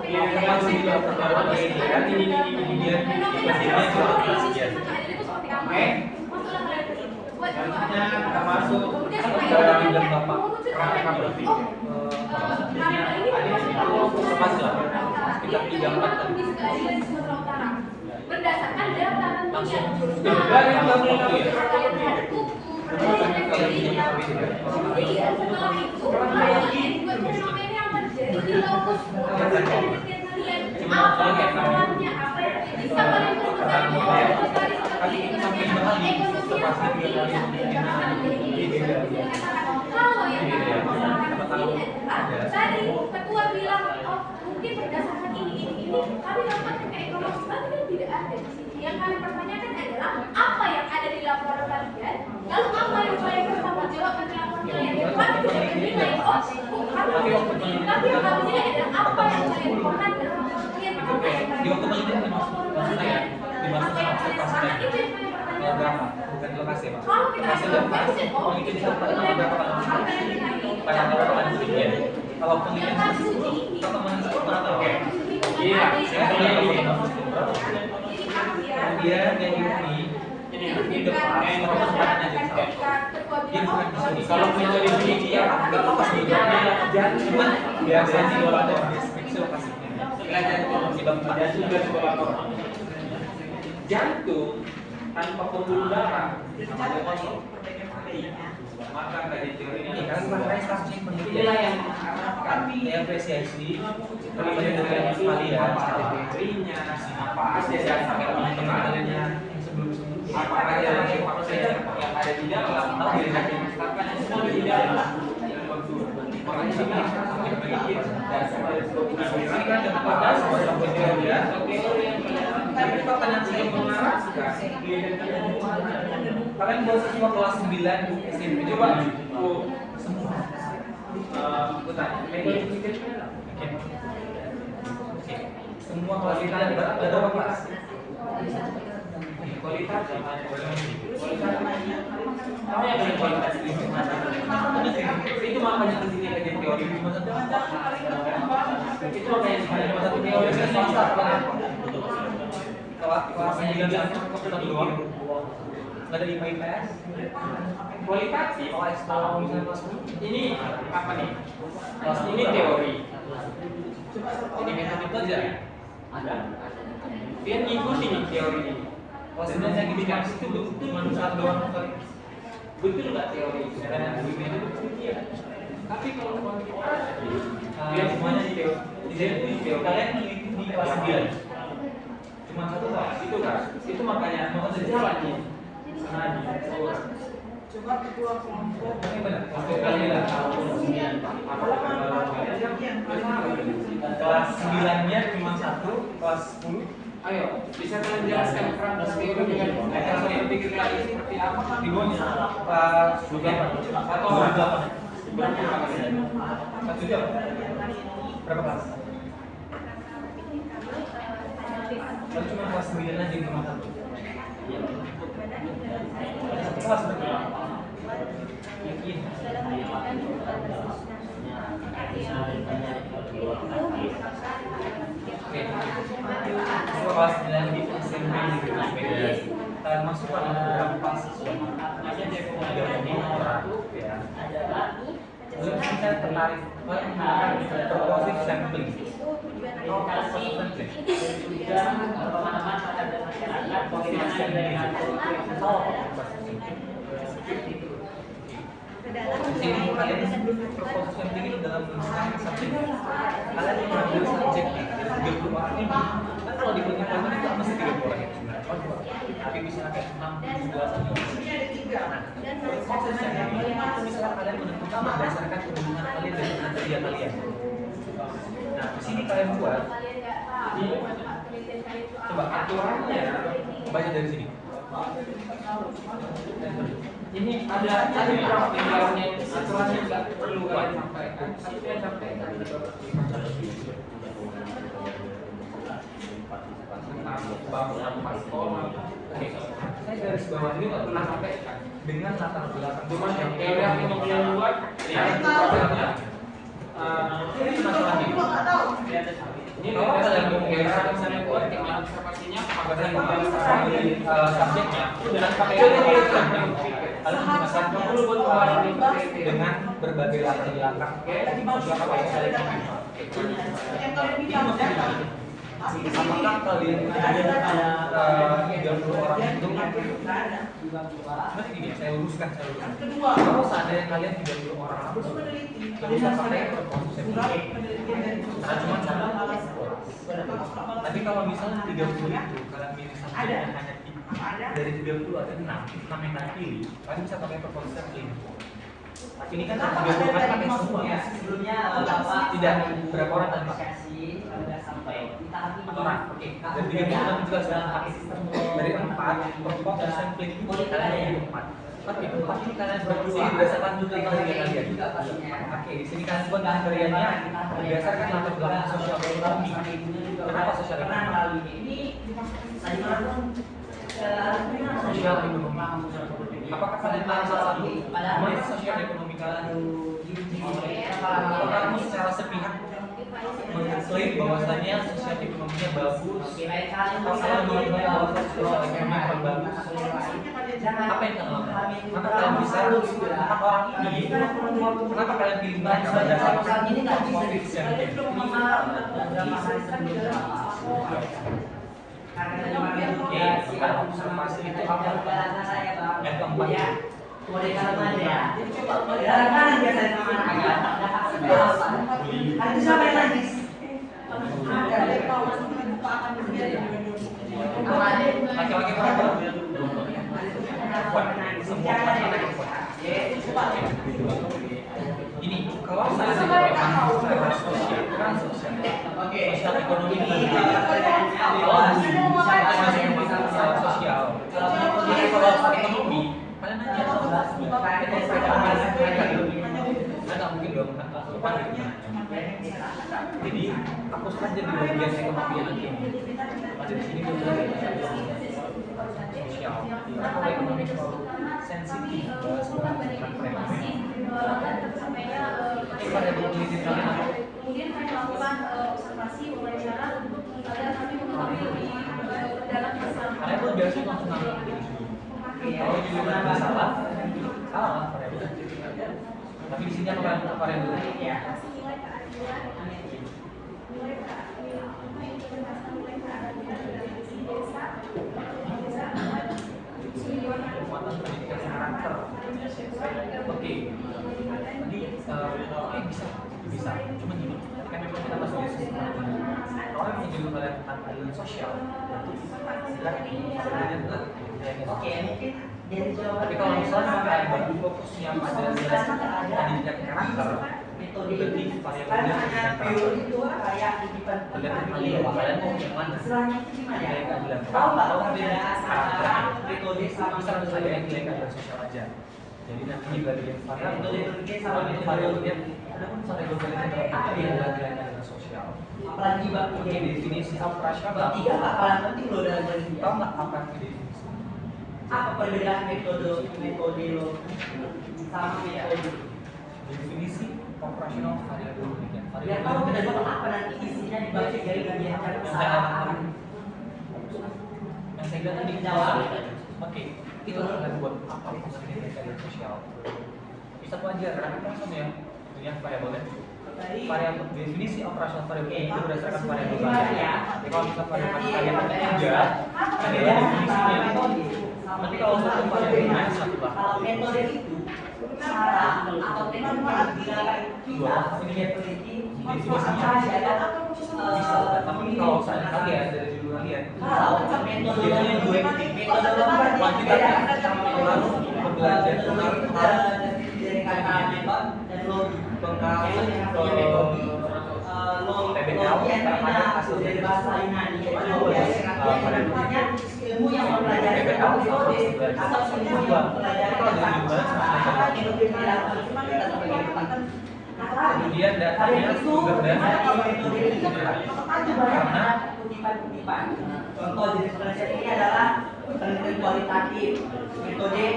observasi di luar perkara ini kan ini kemudian hasilnya juga observasi. Oke. Selanjutnya kita masuk kita bilang bapak kerangka berpikir. Observasi lah sekitar 3-4 tahun. Berdasarkan data Langsung tentunya. dari yang kamu itu ya. Iya, setelah itu kalian juga fenomena yang terjadi di lokus penelitian kalian. Apa masalahnya? Apa yang bisa kalian temukan? Kalau yang kalian masalahkan ini adalah tadi ketua bilang, oh mungkin berdasarkan ini, kami lakukan ke ekonomi, berarti kan tidak ada di sini. Yang kalian pertanyakan adalah apa yang ada di laporan kalian, lalu apa yang kalian bertanggung jawab dengan laporan kalian. Kami tidak menilai, oh bukan, tapi yang kami nilai adalah apa yang kalian lakukan dan kalian Di waktu penelitian dimaksudkan ya, dimaksudkan observasi tadi. Berapa? Bukan lokasi ya, Pak. Lokasi berapa? Penelitian itu berapa? Pada laporan penelitian. Kalau penelitian itu 10, pertemuan 10 mana tahu? Iya, saya punya kemudian yang ini depan pertanyaan aja dia bukan di sini. Kalau punya di sini dia nggak apa jangan cuma biasanya di luar ada deskripsi lokasinya. Dan juga sekolah jantung tanpa pembuluh darah namanya kosong. Maka dari teori Ini ini kan makanya kasus yang penelitian. inilah yang mengharapkan Saya apresiasi kepada dengan sekalian teorinya apa aja yang teman-temannya sebelum-sebelumnya apa aja yang ada di dalam tahu yang dimasukkan semua di dalam makanya ini berpikir dasar dari ini kan dapat pada sebuah teori ya. Tapi pertanyaan saya mengarahkan kalian bawa siswa kelas 9 SMP coba semua putar metode pikir semua kelas 9 ada berapa kelas? kualitas kamu yang punya kualitas itu makanya pentingnya kajian teori itu makanya cuma satu teori Saya swasta kelas 9 satu doang nggak ada IPA IPS kualitatif kalau misalnya kelas 10 ini apa nih kelas ini teori ini metode itu aja ada dia ngikutin nih teori ini kelas 9 yang gini kan itu cuma satu doang kali betul nggak teori itu karena metode penelitian tapi kalau kuantitatif dia semuanya di teori kalian meneliti di kelas 9 cuma satu kelas itu kan itu makanya mau sejalan nih sengaja coba ketua kelompok ini benar kalian kelas 9-nya cuma satu kelas 10 ayo bisa kalian jelaskan kerangka teori dengan metode yang pikir lagi seperti apa kan di bawahnya kelas 28 atau 28 berapa satu jam berapa kelas? Lalu cuma kelas 9 aja cuma satu satu kelas berarti yakin oke kelas 9 di SMP di Medan. Kalian masuk pada beberapa siswa. Ada orang ya. Lalu saya tertarik menggunakan propulsive sampling. lokasi juga pemahaman terhadap masyarakat bagaimana gaya Sini kalian propulsive sampling itu dalam subjek. Kalian mengambil subjek 30 orang ini. Kan kalau di pengetahuan itu mesti 30 orang ya sebenarnya. Tapi bisa kayak 6, 17 aja. Nah, propulsive sampling itu misalnya kalian menentukan berdasarkan hubungan kalian dengan kriteria kalian. Nah, di sini kalian buat. Coba aturannya baca dari sini. Ini ada beberapa tinggalnya aturannya nggak perlu kalian sampaikan. Saya sampaikan. Oke, saya garis bawah ini nggak pernah sampaikan dengan latar belakang Cuman yang yang kemudian buat ya aturannya. ini masalahnya. Ini kalau kalian mau mengira misalnya buat tinggal observasinya, Bahkan apakah subjeknya dengan pakai kalian menggunakan dulu buat pengeluaran dengan berbagai latar belakang sosial apa yang kalian terima. Apakah kalian ada 30 orang itu? Nanti gini, saya luruskan. Kalau seandainya kalian 30 orang, nggak bisa pakai proses karena cuma satu. Tapi kalau misalnya 30 itu kalian pilih subjeknya hanya dari 30 ada 6 yang kalian pilih, kalian bisa pakai proses sampling. Ini kan 30 kan pakai semua. sebelumnya Tidak berapa orang tadi pakai? sudah sampai di tahap ini. Orang. Oke. Dari 30 kan juga sudah pakai sistem dari 4 proses sampling itu kalian ada 4. Tapi 4 ini kalian berdua berdasarkan kriteria kalian. Oke, di sini kalian buat kriterianya berdasarkan latar belakang sosial ekonomi. Kenapa sosial ekonomi? Ini tadi malam Sosial ekonomi. Apakah kalian tahu salah satu mana sosial ekonomi kalian? Kamu secara sepihak mengklaim bahwasannya sosial ekonominya bagus. Kalau kalian mengklaim bahwa sosial ekonomi kurang bagus, apa yang kalian lakukan? Maka kalian bisa 4 orang ini. Kenapa kalian pilih mereka berdasarkan profit sampling? Oke, sekarang observasi itu apa? Yang keempat. Model kanan ya. Model kanan biasanya sama anak. Nanti siapa yang lagi? Laki-laki berapa? Semua ini kalau saya secara sosial, sosial ekonomi ini kalau sosial, kalau ekonomi kalian aja nggak mungkin dong jadi hapus aja di bagian ekonomi nanti ada di sini sosial kalau ekonomi terlalu sensitif pada peneliti kalian Kemudian kami melakukan observasi wawancara agar kami mengetahui lebih dalam masalah. kalian tuh biasanya langsung nangkep kalau di luar salah salah variabel tapi di sini apa variabel Ya. Penguatan pendidikan karakter. Oke. Jadi bisa. Cuma gini, kan memang kita masih di sistem. Orang yang juga melihat tentang keadilan sosial, silakan sebenarnya Oke, mungkin dari jawaban. tapi kalau misalnya kalian baru fokusnya pada pendidikan karakter, Metode berarti itu variabelnya karena bio itu kayak titipan kalian pilih kalian mau yang mana? istilahnya itu gimana ya? Nilai keadilan. Tahu nggak Kalau perbedaan antara metode sama bisa metode saja yang nilai keadilan sosial aja. Jadi nanti di bagian variabel metode sama itu variabelnya ada pun variabel kalian apa yang nilai keadilan sosial. apalagi bab Oke, definisi operasional. tiga bakalan penting loh dalam jadi Tahu nggak apa itu definisi? apa perbedaan metode lo sama metode Definisi operasional variabel demikian. biar tahu kita dapat apa nanti isinya dibaca dari bagian catatan. saya bilang tadi jawab. Oke, itu adalah buat apa fungsinya keadilan sosial? Satu aja, karena kita langsung ya, punya variabelnya. Variabel definisi operasional variabel itu berdasarkan variabel banyak. Jadi kalau misalnya variabel tiga, adalah definisinya. Nanti kalau satu variabelnya satu lah. Kalau metode itu cara atau teknologi kita meneliti Definisinya bisa, tapi kalau saya kalian dari dulu kalian, kalau metode metode lomba kuantitatif sama pengaruh pembelajaran pengaruh dari kata metode dan logi pengaruh logi yang kita hasil dari bahasa Yunani biasanya ilmu yang mempelajari metode atau ilmu yang mempelajari tentang apa metode dilakukan cuma kita sebagai penonton. kemudian datanya sumber dana karena kutipan-kutipan. Contoh jenis penelitian ini adalah penelitian kualitatif, metode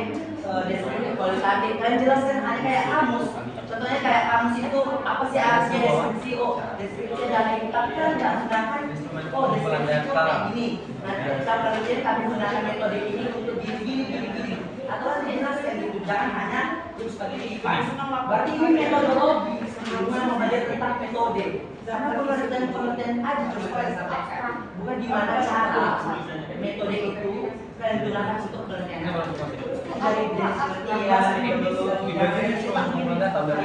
deskriptif kualitatif. Kalian jelaskan hanya kayak kamus. Contohnya kayak kamus itu apa sih artinya deskripsi? Oh, deskripsi dari tapi kan nggak menggunakan oh deskripsi itu kayak gini. Nah, kita penelitian kami gunakan metode ini untuk gini. Atau harus dijelaskan gitu, jangan hanya terus sebagai IPA. Berarti ini metodologi sebelumnya mempelajari tentang metode. Karena penelitian aja cuma kalian sampaikan, bukan gimana cara metode itu kalian gunakan untuk penelitian. Dari penelitian, di bagian cuma mengumpulkan tahu dari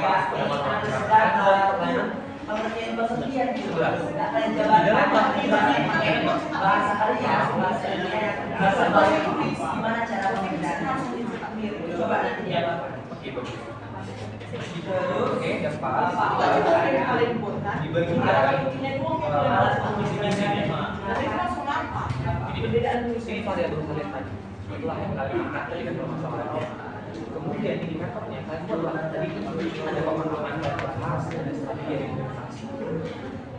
penelitian penelitian gitu. Kalian jawab bahasa kalian, bahasa dunia, bahasa gimana cara penelitiannya. Coba nanti dia Oke, bagus. Oke, gampang. Dibagikan ini variabel kalian tadi. Setelah yang kalian angkat tadi kan permasalahannya. Kemudian indikatornya kalian buat tadi ada pemahaman dan bahas ada strategi dan implementasi.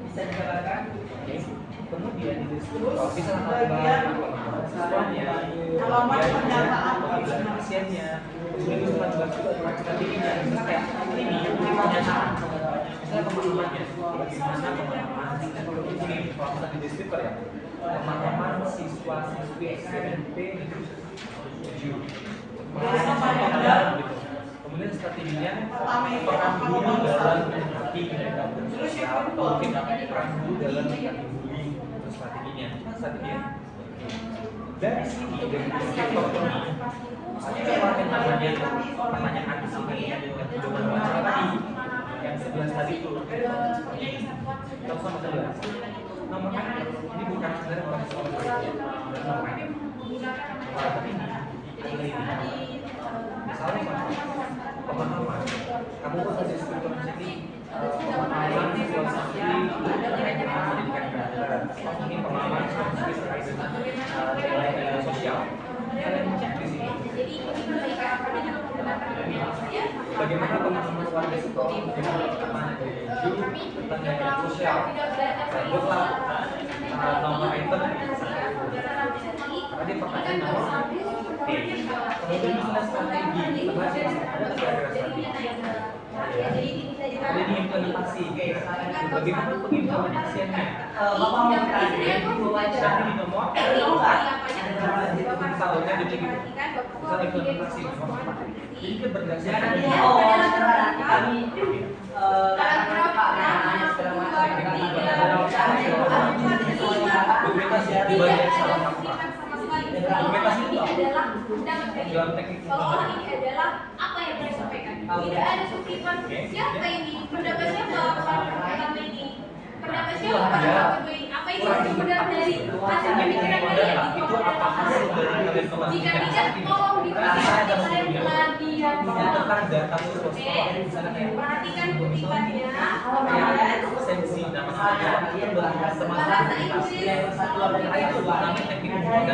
bisa dijabarkan. Oke. Kemudian di deskriptor bisa kalian siswanya, Alamat pendataan pasiennya, kemudian bisa buat juga strateginya. Misalnya kayak ini pernyataan, misalnya pemahamannya, bagaimana pemahaman ini kalau kita di deskriptor ya, pemahaman siswa-siswi SMP negeri 7. Kemudian strateginya peran guru dalam menghadapi gangguan sosial atau mungkin peran guru dalam menghadapi bullying itu strateginya dari sini dari sektor ini ada yang namanya pertanyaan disini dengan jawaban wawancara tadi yang 11 tadi itu kita sama 11 nomor ini bukan sebenarnya bukan soal nomor tapi ini misalnya pemahaman kamu bisa deskriptor di sini pemahaman situasi terkait dengan pendidikan keagamaan ini pemahaman situasi terkait dengan nilai-nilai sosial kalian cek di sini bagaimana pemahaman warga sekolah dengan pemahaman tentang nilai sosial buatlah nomor item tadi pertanyaan nomor kemudian misalnya strategi ada diimplementasi bagaimana pengimplementasiannya Bapak mau tanya, nanti di nomor misalnya jadi gitu misalnya implementasi jadi itu berdasarkan nanti kami dokumentasi di bagian salah kaprah dokumentasi itu adalah undang dalam teknik bahwa ini adalah apa yang saya sampaikan. Tidak ada kutipan siapa ini, pendapat siapa pertama ini, pendapat siapa pada ini, apa ini benar dari hasil pemikiran kalian itu apa hasil dari kalian jika tidak tolong diperhatikan kalian lagi ya itu kan data sosial misalnya kayak perhatikan kutipannya sensi nama-nama itu bahasa bahasa Inggris itu namanya teknik data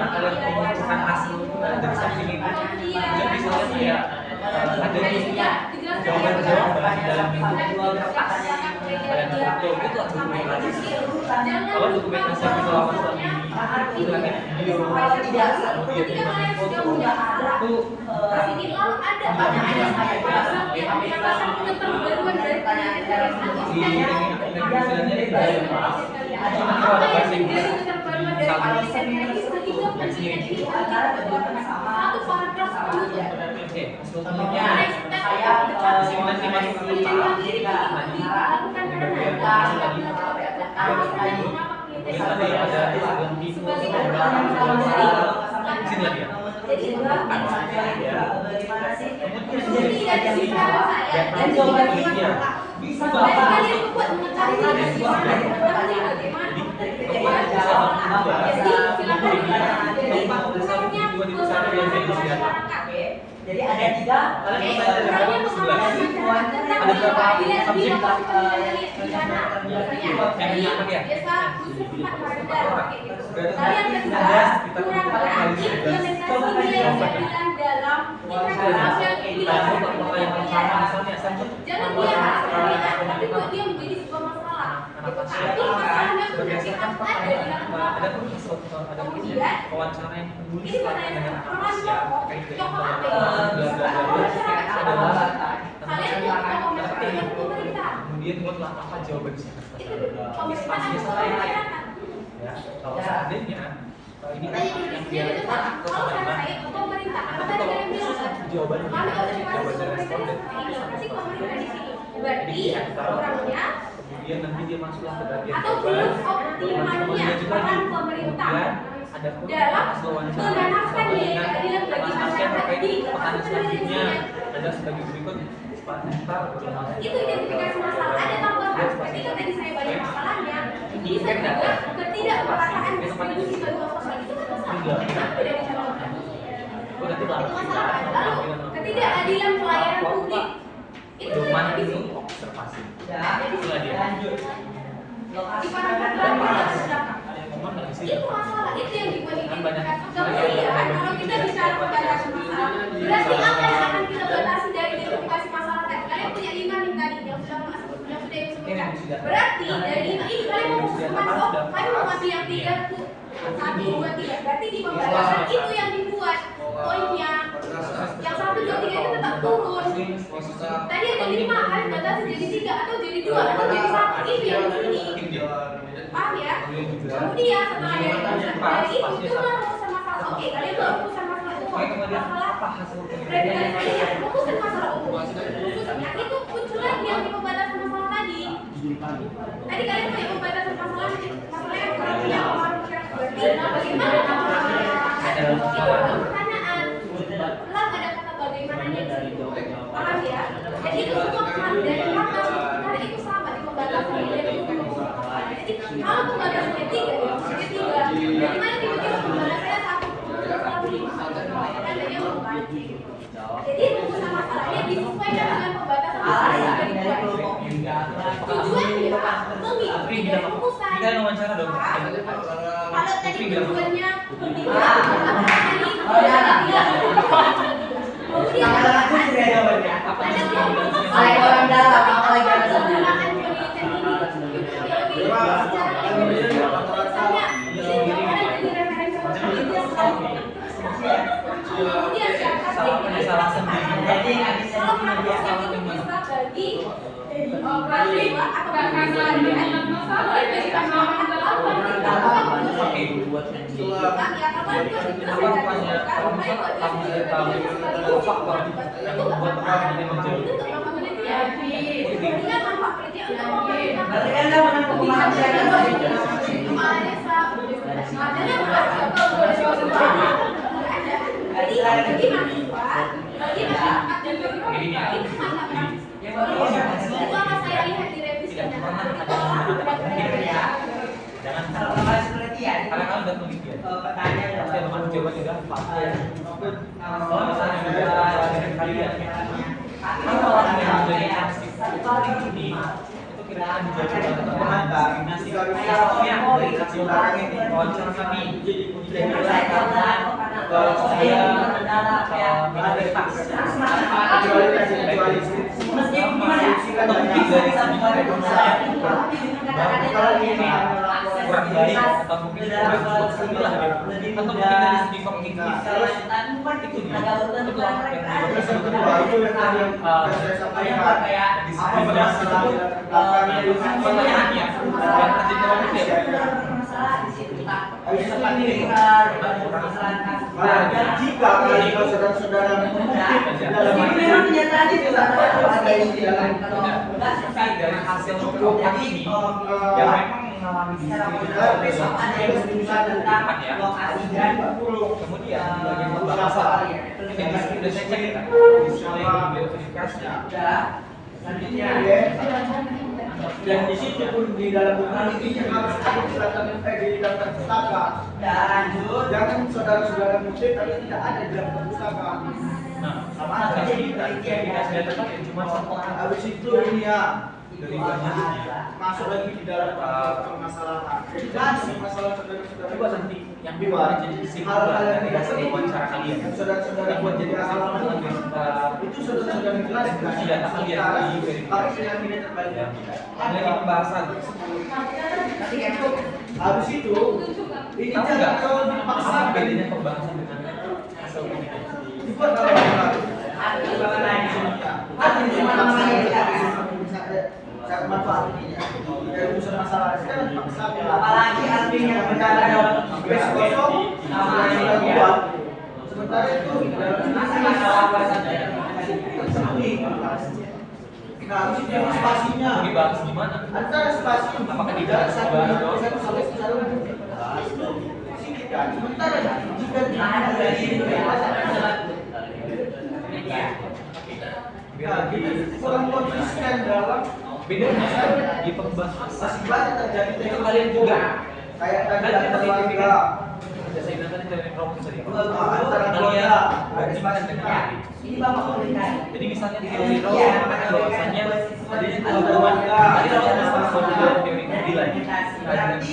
kalian mengumpulkan hasil dari sensi itu jadi misalnya kayak ada jawaban-jawaban dalam kalian foto itu ada dokumentasi kalau dokumentasi yang bisa lama silakan video kemudian dengan foto itu ini lalu ada keterbaruan dari di istilahnya di dalam apa yang dari keterbaruan dari penelitian itu penelitian itu satu paragraf penutup. Oke, Contohnya, saya jadi ada tiga jangan dia tapi buat dia menjadi sebuah masalah. Tapi masalahnya berdasarkan ada di dalam ada wawancara yang menulis dengan Asia terkait dengan kemudian buatlah apa jawaban siapa spasinya selain ya kalau seandainya ini kan yang dia atau jawaban dari responden berarti orangnya kemudian nanti dia masuklah ke bagian atau belum optimalnya peran pemerintah dalam menanamkan nilai keadilan bagi masyarakat di pertanyaan selanjutnya adalah sebagai berikut itu identifikasi masalah ada tambahan ketika tadi saya banyak masalahnya bisa juga ketidakmerataan distribusi bantuan sosial itu kan masalah kenapa tidak dicontohkan itu masalah lalu ketidakadilan pelayanan publik itu Cuman di itu sini observasi. Itulah dia. Lanjut. di paragraf berapa Itu masalah itu yang dibuat Kan banyak. kemudian kalau kita bicara pembatasan masalah berarti apa yang akan kita batasi dari identifikasi masalah tadi kalian punya 5 nih tadi yang sudah disebutkan berarti dari 5 ini kalian mau masuk kalian mau ngambil yang 3 tuh 1, 2, 3 berarti di pembatasan itu yang dibuat poinnya yang 1, 2, 3 itu tetap turun tadi ada 5 kalian batasi jadi 3 atau jadi 2 atau jadi 1 itu yang di sini paham ya? Kemudian setelah dari itu cuma rumusan masalah oke kalian tuh rumusan masalah umum masalah revitalisasi rumusan masalah umum rumusnya itu muncul lagi yang di pembatasan masalah tadi kalian punya pembatasan masalah yang kurang punya pengaruh masyarakat berarti bagaimana pertanyaan ulang ada kata bagaimananya di situ paham ya? Jadi itu semua dari kata karena itu sama di pembatasan jadi kalau pembatasannya 3 ya maksudnya 3 bagaimana tiba-tiba pembatasannya 1 jadi rumusan masalahnya disesuaikan dengan pembatasan masalah yang dibuat tujuannya mengikuti rumusan kita wawancara dong. kalau tadi tujuannya Saya orang dalam, apalagi ada penggunaan penelitian ini Salah sendiri. kalau mahasiswa itu bisa bagi mahasiswa atau Karena kan udah penelitian. pertanyaan Pasti ada masuk jawaban juga. Kalau misalnya juga dengan kalian, kalau orang yang menjadi aktif paling ini itu kira-kira menjadi diskriminasi. Contohnya dari hasil wawancara kami, saya minoritas. Mungkin dari segi kurang baik atau mungkin kurang lah atau mungkin dari segi kognitif itu dia masalah di situ. Habis itu ini permasalahan kasus. Dan jika kalau saudara-saudara mengutip dalam Ini memang kenyataan itu ada isi di dalam Tapi dari hasil jadi ini yang memang mengalami besok ada yang berusaha tentang lokasi dan kemudian bagian pembahasan ini sudah saya cek kan display verifikasi selanjutnya dan di situ pun di dalam buku ini harus ada silakan di daftar pustaka. dan lanjut Jangan saudara-saudara mengutip tapi tidak ada di dalam pustaka. nah sama aja jadi penelitian ya. dikasih data kan cuma satu orang Habis itu ini ya dari banyak masuk lagi di dalam permasalahan. Jadi masih masalah saudara-saudara. coba nanti yang Bima, jadi kesimpulan dari hasil wawancara kalian yang saudara-saudara buat jadi halaman itu saudara-saudara jelaskan. Tidak kalian di Tapi yang tidak terbaik. ini pembahasan Nanti itu Habis itu ini tahu jangan nggak kalau apa dipaksakan bedanya pembahasan dengan hasil ini dibuat halaman baru. ada juga lain Ada ada yang cuma namanya sangat manfaat ini ya. Dari urusan masalah sekarang paksakan. apalagi artinya berkata dalam Besok kosong namanya lagi buat. Sementara itu masalah apa saja nah habis itu yang spasinya. mau dibahas di mana Antara spasi Apakah di tidak dalam satu sebuah satu sampai satu sedikit. Sementara jika ada dari itu nah, kita kurang konsisten dalam bedanya di pembahasan masih banyak terjadi itu kalian juga kayak tadi kan ada kita keluarga saya ingatkan dari profesor ya antara kalian keluarga bandingkan dengan ini bapak memberikan jadi misalnya di teori Rawls mengatakan bahwasanya adanya keuntungan tadi Rawls mengatakan bahwa teori keadilan berarti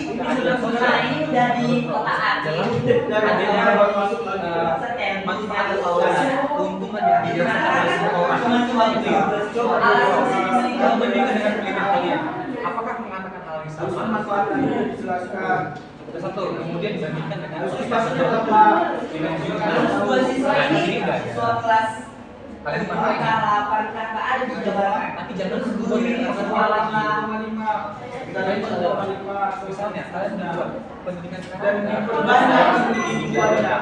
nah ini udah di kota hati dari adanya baru masuk lagi manfaat atau keuntungan yang dirasakan oleh semua orang cuma itu ya kalau bandingkan dengan penelitian kalian apakah mengatakan hal yang harus sama manfaat itu dijelaskan. itu satu kemudian dibandingkan dengan Harus kualitas spasinya apa? dengan terus dua siswa nah di ini sini enggak siswa kelas kalian lima mana ini delapan kan nggak ada di Jawa tapi jangan Terus buat ini persoalan lagi Kita ada lima. misalnya kalian buat pendidikan Dan sekarang diperbanyak ini juga ada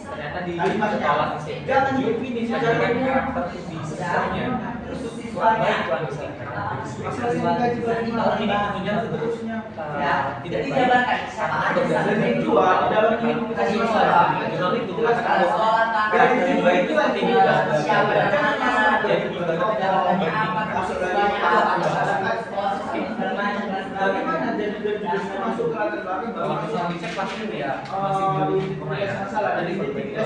ternyata di sekolah SD Jangan dipilih dengan karakter di siswanya terus kurang siswanya baik lah misalnya Masalah ini juga tahun ini tentunya seterusnya. ya tidak jadi baik jabarkan siapa karena aja berdasarkan Dan sampai kedua di dalam ini kita jurnal itu mengatakan bahwa soal yang lebih baik itu tentang tidak siapa namanya jadi ibaratnya kalau apa masuk siswanya lagi apa masyarakat. bagaimana Bagaimana dan juga masuk ke latar belakang kalau bahwa misalnya dicek pasti ya masih di belum pernah ya masalah dari jadi titik berbeda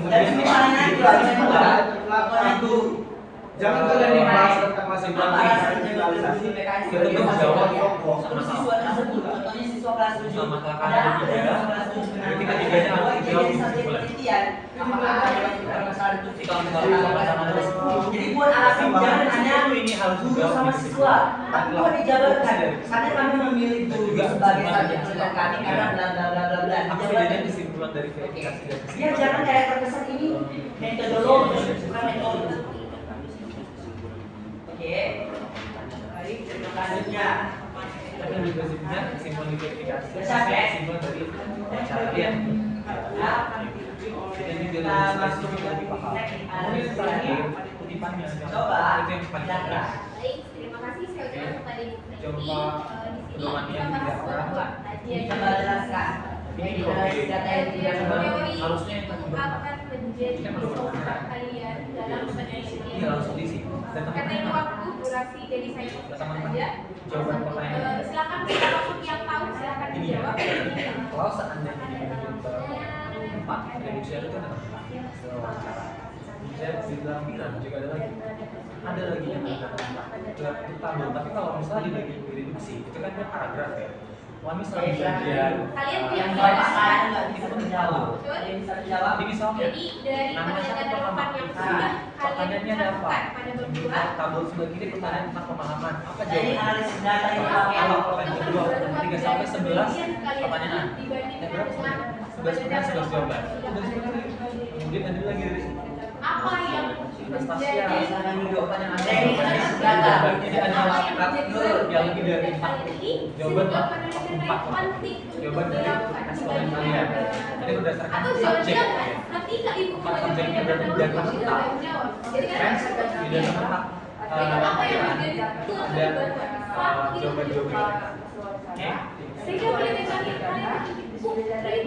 dan semuanya itu harusnya juga pokoknya itu jangan kalian yang bahas tentang masing kita tuh menjawab terus siswa tersebut contohnya siswa kelas 7 Sama masalah ada kanan apa juga. dari kelas 7 Jadi ketiganya harus jadi dijawab subjek kesimpulan. penelitian apakah ada permasalahan itu Jadi kalau misalnya sama-sama ada 10 jadi buat alasan jangan hanya ini harus guru dijawab sama di siswa tapi buat dijabarkan Fokus karena kami memilih guru juga sebagai semangat. subjek pilihan kami karena bla bla bla bla bla apa dijabarkan bedanya kesimpulan dari verifikasi dan ya kesimpulan jangan kayak terkesan ini metodologi bukan metode oke baik terima kasihnya tapi lebih basicnya kesimpulan di verifikasi Siap, ya? kesimpulan dari wawancara kalian ya jadi dia kita lebih masuk spesifik lebih paham teknik kemudian analisis terakhir ya. kutipannya Coba, itu yang paling lihat, penting Baik, terima kasih sekali lagi kepada Ibu Putri. Coba Di sini pedoman kita yang bahas tidak sebuah pernah. kajian kita jelaskan Ini dari data yang tidak benar teori harusnya itu akan menjadi Kita belum fokus pernah. kalian dalam ini penelitian. langsung diisi dan Karena ini teman-teman waktu durasi jadi saya fokus teman-teman saja. jawaban pertanyaan Silakan siapapun yang tahu silakan ini ya dijawab. kalau seandainya di video 4 reduksi itu kan ada wawancara saya bilang juga ada lagi yang ada itu tabel tapi kalau misalnya di bagian reduksi itu kan dia paragraf ya Wami selalu bagian Kalian yang punya bapak jawaban? saya nggak bisa menjawab ada yang bisa menjawab ini misalnya Jadi dari namanya satu pertanyaan pertama relevan yang sudah pertanyaannya kalian ada apa lakukan pada berdua. tabel sebelah kiri pertanyaan tentang pemahaman apa jadi jawabannya analisis data yang dipakai kalau pertanyaan kedua 3 sampai 11 pertanyaan Dibandingkan yang berapa dengan 11 pertanyaan 11 jawaban udah seperti itu kemudian ada lagi dari situ apa yang Anastasia. Misalkan jawaban yang ada Jadi ini ada data. yang lebih dari 4 jawaban empat 4 jawaban dari responden kalian. Jadi berdasarkan atau subjek. jawaban nanti nggak ibu Empat subjeknya berarti data peta. jadi kan Di data peta apa yang menjadi itu dan jawaban-jawaban. Oke. sehingga boleh dikatakan ini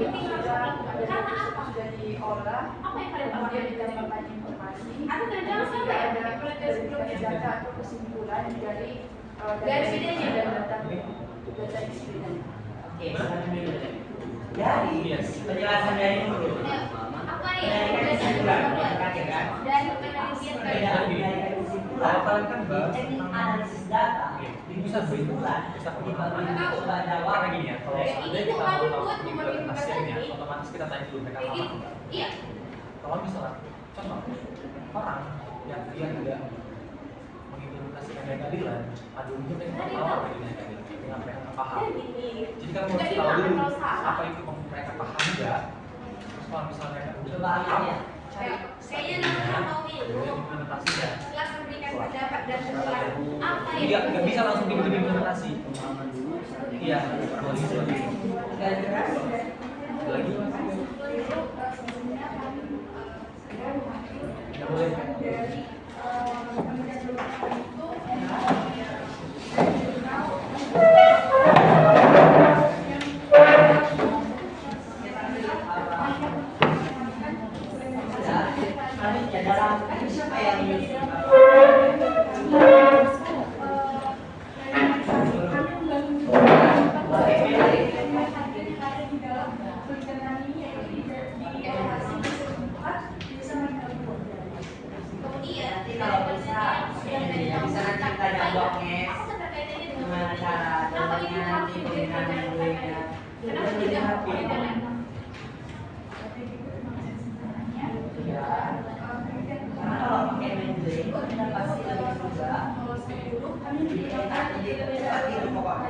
penting karena apa Jadi olah apa yang kalian kemudian pakai didapatkan informasi. atau jangan sampai Tidak ada ada sebelumnya data atau kesimpulan dari Garis bedanya. data eksperimen. Oke, selanjutnya. Dari penjelasan dari dulu. apa Dari yang kesimpulan, ya kan? dari penelitian Perbedaan dari kesimpulan. Kalian kan bahas Teknik tentang analisis data. bisa Kesimpulan. bisa Dibagi pemahaman. coba jawab. Karena gini ya, kalau Ini seandainya tuh kita kami mau tahu buat memilih implementasinya, ini. otomatis kita tanya dulu mereka paham nggak? iya Kalau misalnya, contoh orang yang dia tidak mengimplementasikan keadilan, aduh itu kan nggak tahu apa itu keadilan, dengan mereka nggak paham. dan ini Jadi kan harus jadi tahu dulu kalau salah apa itu mereka paham nggak. Terus kalau misalnya mereka udah Coba paham, ya. kayaknya namanya mau ya itu udah implementasinya. setelah memberikan pendapat dan menjelaskan apa Jadi yang nggak bisa langsung tiba-tiba implementasi. Iya, lagi seperti itu. Ada lagi? Nggak boleh. Selanjutnya dalam siapa yang kemudian kalau bisa bisa nanti kita jawab nih apa keterkaitannya dengan gimana cara kenapa ini jawabannya harus nanti menjadi penggunaan duitnya. kenapa tidak Karena kalau pakai Mendeley kita pasti lebih juga. Jadi seperti itu pokoknya.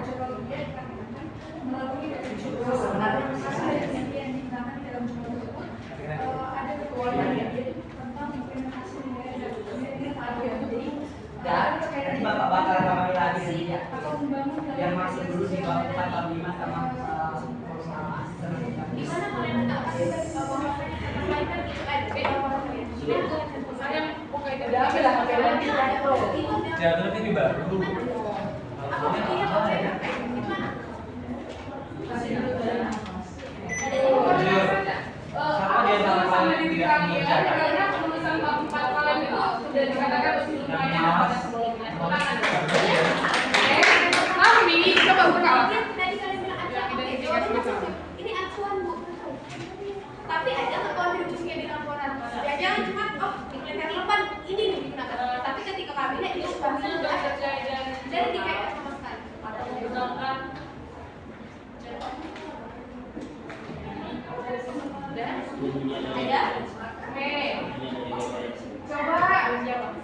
Dan nanti bapak bakal kembali lagi nanti ya. Yang masih dulu di bawah 4 5 sama asisten. di mana kalian tahu bahwa perbaikan itu ada saya Udah ambil lah HP lagi itu. Jangan terus ini baru. apa buktinya kalau saya gimana Siapa dia yang paling tidak mengerjakan? Karena penulisan bab 4 kalian itu sudah dikatakan sebelumnya pada sebelumnya. Tapi coba buka. tadi kalian bilang ada ini acuan bu tapi ada kontribusinya di laporan ya jangan cuma oh di kelihatan lepan ini nih digunakan tapi ketika kabinet itu sudah ada dan dikaitkan sama sekali ada Coba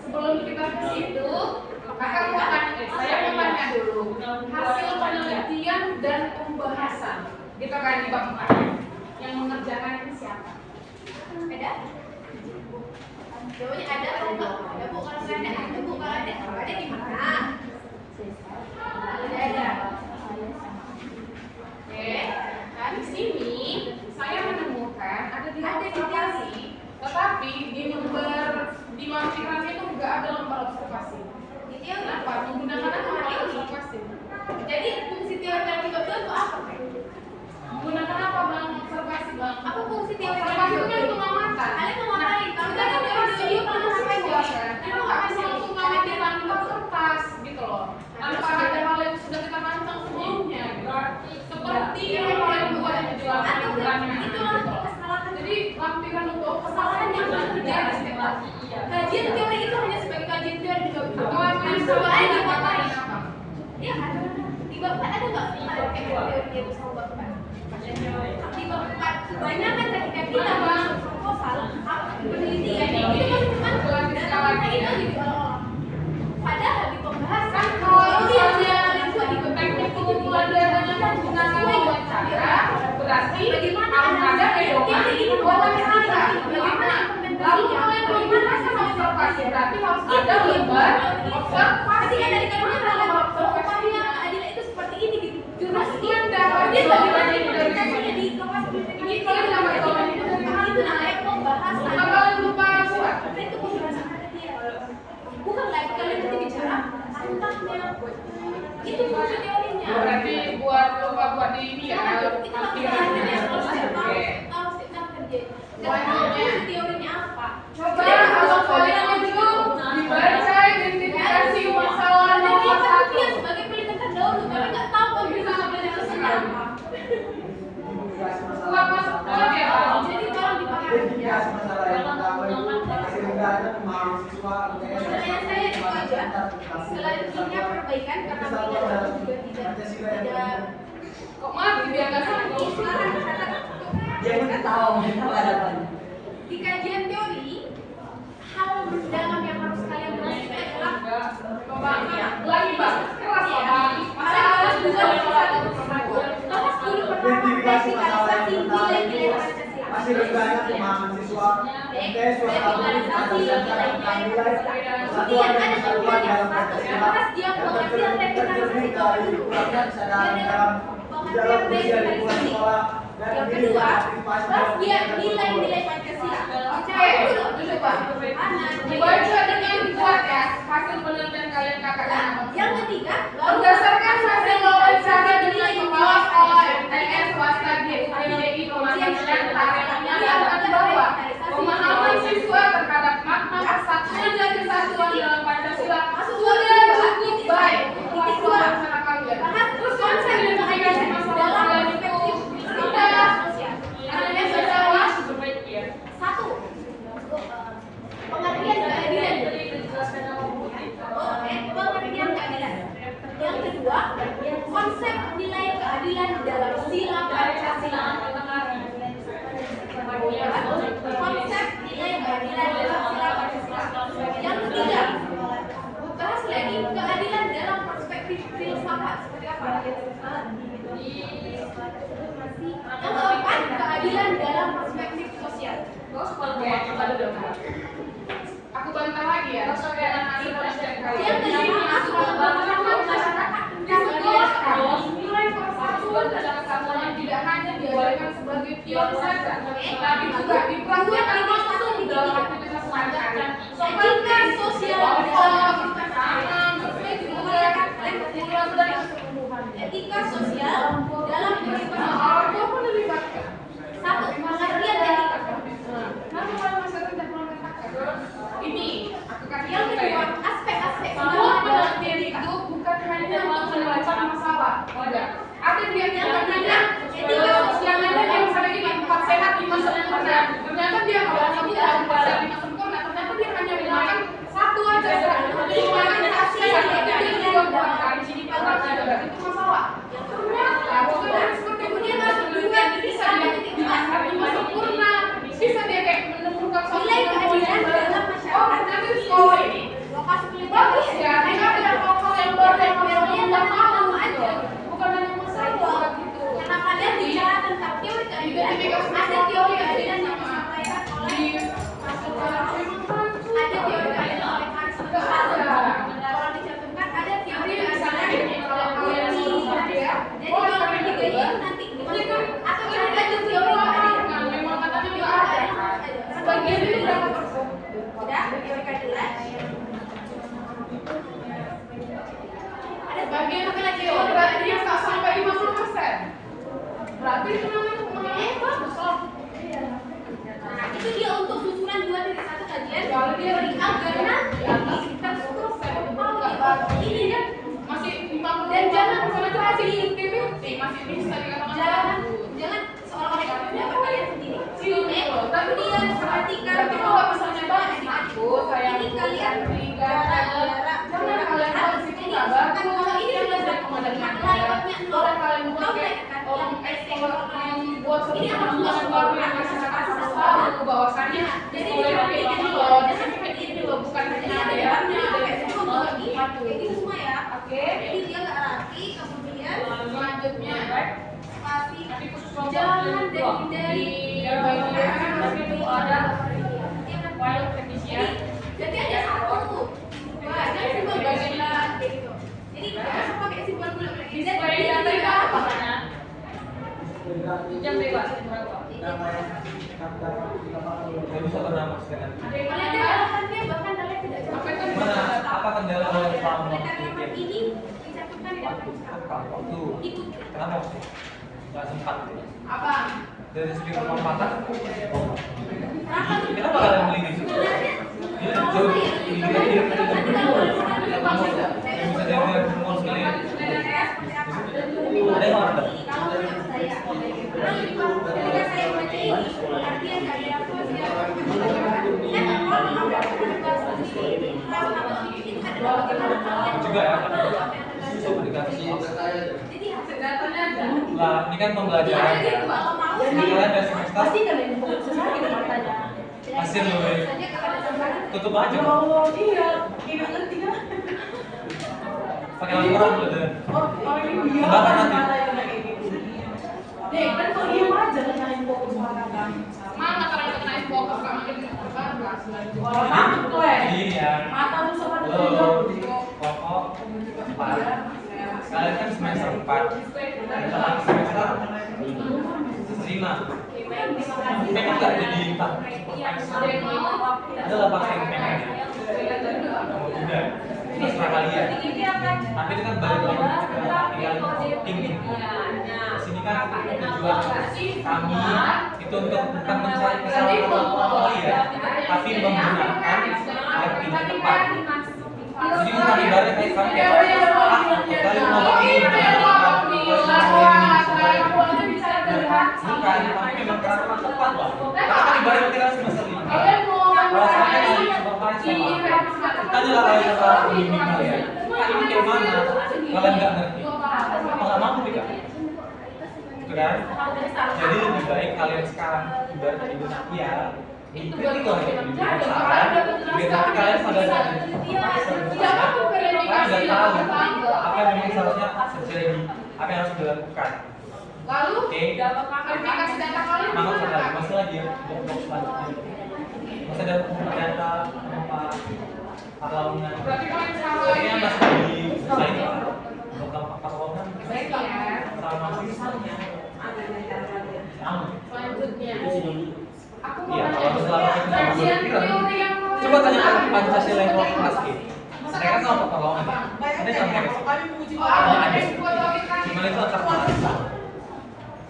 sebelum kita ke situ, saya mau tanya dulu hasil penelitian dan pembahasan gitu kan di bab 4 yang mengerjakan ini siapa? ada jawabannya ada atau enggak ada bu kalau nggak ada bu kalau ada di mana ada Oke, nah di sini saya menemukan ada di observasi, tetapi di lembar di mapikrannya itu nggak ada lembar observasi. itu yang Kenapa? Menggunakan apa lembar observasi? jadi fungsi teori dari betul itu apa Menggunakan apa bang observasi bang? apa fungsi teori Observasi itu kan dari pengamatan. kalian mau ngapain kalau Kita nggak kan ada di video video pernah kan ngapain kan? Kita nggak bisa langsung ngamatin lambat kertas gitu loh. Tanpa ada hal yang sudah kita rancang sebelumnya gitu. Seperti yang kalian buat yang dijelaskan atau bulannya itu gitu. kesalahan Jadi lampiran untuk kesalahan yang kesalahan terjadi setiap hari. Kajian teori itu hanya sebagai kajian teori juga bisa. Atau yang Coba aja di ngapain? apa? Iya ada. Di bab 4 ada nggak? Ada teori itu sama bab 4. Di bab 4 banyak kan ketika kita masuk proposal, penelitian itu kan cuma data itu diolah. Padahal di pembahasan Kalau dia misalnya teknik pengumpulan datanya menggunakan wawancara, berarti bagaimana harus ada ini pedoman wawancara. bagaimana Lalu implementasinya? kalian Bagaimana berarti harus ada lembar Pasti kan dari observasi. kalian upahnya keadilan itu seperti ini gitu. Jurnas Sekian dah, dia kalau bagaimana dibanding dari implementasinya di kelas ini kalian nggak mau tahu ini dari mana? itu namanya pembahasan. Apa kalian lupa buat? Itu pembahasan ada dia. Bukan lagi kalian nanti bicara tentangnya. Itu fungsi teorinya. Berarti buat lupa buat di ini ya. Kita nggak bisa harus kita kerja. Fungsi teorinya apa? Coba kalau kalian itu dibaca identifikasi masalah nomor satu. Dia sebagai penelitian terdahulu, tapi nggak tahu kalau bisa penelitiannya apa. Kuat masuk kuat ya. Jadi tolong dipahami. Identifikasi masalah yang pertama itu sehingga mahasiswa Pertanyaan saya itu aja. Selanjutnya perbaikan karena tidak juga tidak. Kok mati dia nggak sanggup? Sekarang misalkan Jangan ketawa, kita ada apa? di kajian teori, hal mendalam yang harus kalian perhatikan adalah Coba lagi bang, keras ya bang. kelas 2 kelas 10 identifikasi masalah yang pertama nilai-nilai itu Pancasila. masih rendahnya pemahaman siswa MTS suatu pada tentang nilai persatuan dan kesatuan dalam Pancasila yang tercermin dari kurangnya kesadaran dalam usia lingkungan sekolah dan Yang pendidikan kedua, aktivasi harus dia nilai-nilai Pancasila. Oke, dulu pak. Dibaca dengan kuat ya hasil penelitian kalian kakaknya. Yang ketiga, Berdasarkan hasil wawancara dengan kepala sekolah MTS swasta di UPDI Kemanusiaan tariknya dapat bahwa pemahaman siswa terhadap makna persatuan dan kesatuan dalam Pancasila sudah cukup baik untuk pelaksana kalian. Terus konsep identifikasi masalah kalian itu sudah ada masalah sebaiknya. satu, pengertian keadilan. Pengertian keadilan. Yang kedua, konsep nilai keadilan dalam sila Pancasila. Konsep nilai keadilan dalam sila Pancasila. Yang ketiga, bahas lagi keadilan dalam perspektif filsafat seperti apa? Yang keempat, keadilan dalam perspektif sosial. Aku bantah lagi ya. Dengan hasil penelitian kalian. Yang kelima, masuk ke pemahaman masyarakat Di sekolah kamu, nilai persatuan dan kesatuan tidak hanya diajarkan sebagai teori saja, tapi juga dipraktikkan langsung dalam aktivitas sehari-hari. etika sosial dalam etika sosial dalam kehidupan. Apa pun dilibatkan. Satu, pengertian etika. Nanti kalau masyarakat tidak mengatakan ini, aku kasih Yang contoh kedua, ya. aspek-aspek Bahwa penelitian itu bukan hanya untuk menyelesaikan masalah, tidak. Ada dia yang namanya etika sosial yang misalnya gini, 4 sehat 5 sempurna. Ternyata dia kalau tidak 4 sehat 5 sempurna, ternyata dia hanya menggunakan satu aja. Menggunakan aspek itu dia juga buat di sini itu masalah. Ternyata bukan dari seperti Kemudian itu masuk juga penelitian di bisa sana dia dimasak 5 sempurna. Bisa dia kayak menemukan satu nilai keadilan dalam oh, masyarakat. ternyata di sekolah ini Lokasi penelitian bagus ya, tidak ada hal-hal yang baru yang teorinya harus tahu kita aja. bukan hanya masalah gitu. Karena kalian bicara tentang teori keadilan, ada teori keadilan yang disampaikan oleh ada teori keadilan oleh Hans kalau dicantumkan ada teori keadilan jadi kalau ketiga itu nanti atau kita lanjut teori keadilan Memang katanya juga ada. sebagian itu berapa persen? Udah teori keadilan ada Bagian teori berarti dia tak sampai 50%. Berarti itu namanya pemahaman bagus loh. Nah, itu dia untuk susunan 2.1 kajian Kalau dia teori agar nanti terstruktur ini dia Masih 50 dan jangan misalnya itu masih 50-50, masih bisa dikatakan jangan bagus. jangan seolah-olah pendapat kalian sendiri. Iya, Tapi dia perhatikan Berarti kalau nggak bisa nyebar aku kayak ini kalian jangan kalian tahu di situ nggak bagus. kalau ini sudah Jangan rekomendasi layoutnya boleh kalian buat kayak buat ini sebuah harus hubungan baru yang masyarakat harus tahu bahwasannya jadi boleh jangan bilang kayak loh di jangan sini seperti ini itu loh bukan jadi hanya ada ada dalamnya kayak semua lagi Satu. kayak gitu semua ya. Oke. Jadi dia nggak rapi kemudian Selanjutnya spasi tapi khusus kelompok jangan dua. dari Di bagian kan masih itu ada file teknisnya. jadi ada satu Jam bebas. namanya Nggak bisa bernafas dengan Ada alasannya bahkan kalian tidak jawab. mana apa kendala yang selama Oleh karena itu? ini dicantumkan di dalam naskah. Waktu Itu kenapa sih? Nggak sempat. Apa? Dari segi pemanfaatan, kenapa? kenapa kalian beli di situ? Ya, jauh. Ini dia dia bisa dengar semua sekali. Ada yang mana? Juga ya, komunikasi. Lah, ini kan pembelajaran. Ini kalian ada semester Pasti kalian susah gitu matanya. hasil loh. Tutup aja. Oh iya, ini ngerti kan? Pakai laporan loh deh. Orang ini dia. Bahkan nanti. Deh, kan kok diam aja nanyain fokus mana kan? Mana kalau kita naik fokus kan makin terbablas. Orang takut tuh Iya. Mata tuh sama Halo. Pokok 4. Kalian kan semester 4. Kita lagi semester 5. Memang nggak jadi tak. Ada lah pasti pengen. Udah. Terserah kalian. Tapi itu kan balik lagi ke tim ini. Sini kan tujuan kami itu untuk bukan mencari kesalahan kalian, tapi menggunakan yang tidak tepat. Jadi bukan ibaratnya kayak kami kayak kalian mau pakai ini, bukan, tapi memang karena tepat lah. Karena kan ibaratnya kita semester 5. Rasanya kan supervise sama kita adalah kalian salah pembimbing kalian. Ini kayak mana? Kalian nggak ngerti. Apa nggak mampu tidak? Itu kan? Jadi lebih baik kalian sekarang ibarat Indonesia ya. Itu kalau kita saran, biar nanti kalian sadar kalian nggak tahu apa yang memang seharusnya terjadi, apa yang harus dilakukan. Lalu Oke. verifikasi data kalian Mana gimana? lagi? Masih lagi ya? Box selanjutnya. Masih ada data apa? Perlawanan. Berarti kalian salah Kayaknya ini. masih di desain ya. Program perlawanan Baik ya. sama sisanya. Sama. Selanjutnya. Aku mau Iya, nanya kalau juga misalnya kita kajian berpikiran. teori yang Coba tanya ke Pancasila yang kelas E. Saya kan sama perlawanan. Ada sama kayak gitu. Oh, ada yang buat logik kan? Gimana itu antar kelas?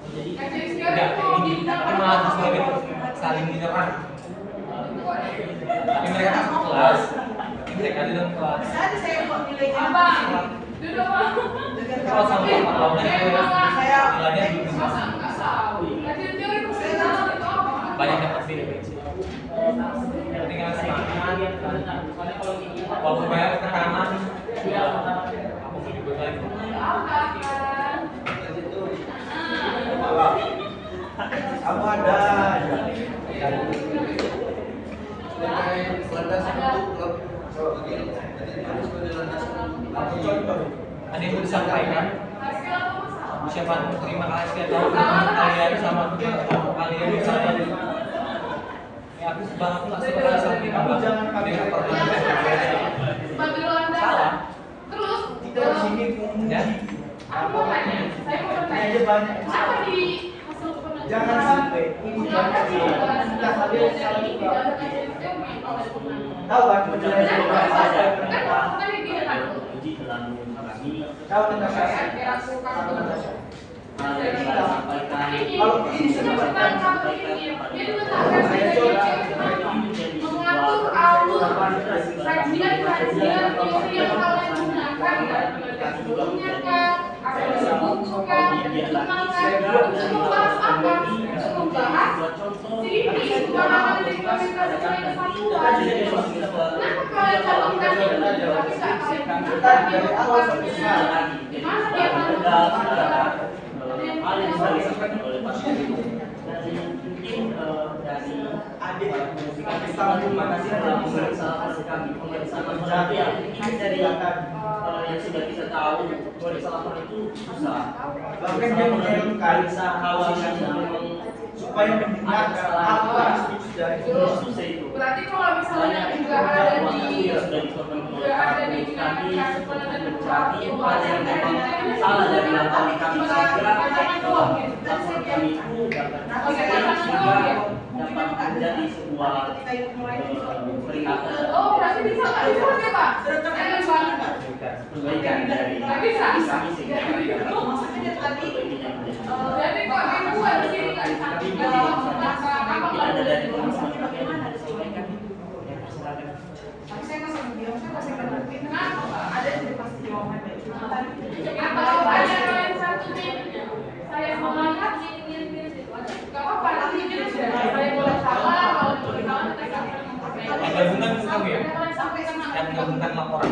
Kajian teori Enggak, mau ini tapi malah justru lebih saling menyerang. Tapi mereka kan satu kelas. Tapi mereka di dalam kelas. apa? Duduk Bang. Kalau sama perlawanan itu nilainya juga Masa nggak tahu? Kajian teori persidangan itu apa? banyak dapat feedback sih. Tinggal semangat. Kalau banyak tekanan, ya aku mau ikut lagi. Apa kan? Kamu ada. Ada yang mau disampaikan? Hasil apa masalah? Siapa terima kasih atau kalian sama kalian bisa ya aku sebang aku nggak suka samping Kamu jangan kaget. dengan pertanyaan Pembelaan data. salah Terus Kita di sini memuji. ya aku mau tanya, saya mau Ini bertanya. aja banyak. Apa di hasil penelitian? Jangan sampai ini banyak sih. Kita hadir salah ini juga. tidak ada kajian teori oleh teman. Tahu kan penjelasan Kenapa? saja. Kan kalau tadi gini kan. Tahu tentang Saya saya. dirasukan Tahu tentang terus. saya. Ini Kalau ini tentang kabel ini, dia meletakkan mengatur alur kajian-kajian teori yang kalian gunakan dan penelitian sebelumnya kan, apa yang disebut kan, dikenalkan untuk membahas apa? Untuk membahas ini bukan akan diimplementasikan ke satuan. Kenapa kalian calonkan itu tapi nggak kalian Kita dari awal sampai sekarang. Mana dia mau Adik, kami sambung makasih ini dari yang sudah kita tahu bahwa di salah satu itu susah. bahkan dia mengirimkan supaya mendengarkan apa yang setuju dari Susah itu. Berarti kalau misalnya juga ada di mencari mana yang memang salah dari langkah kami sehingga laporan kami itu dapat sehingga dapat menjadi sebuah peringatan Oh, berarti bisa nggak dipakai, Pak? perbaikan dari kami sehingga Jadi kok dibuat di sini nggak dipakai? tidak ada dari Kalau ada yang satu nih, saya mau lihat nggak apa-apa, nanti dia saya boleh salah, kalau boleh salah kita Gabungan kamu ya? Yang gabungkan laporan.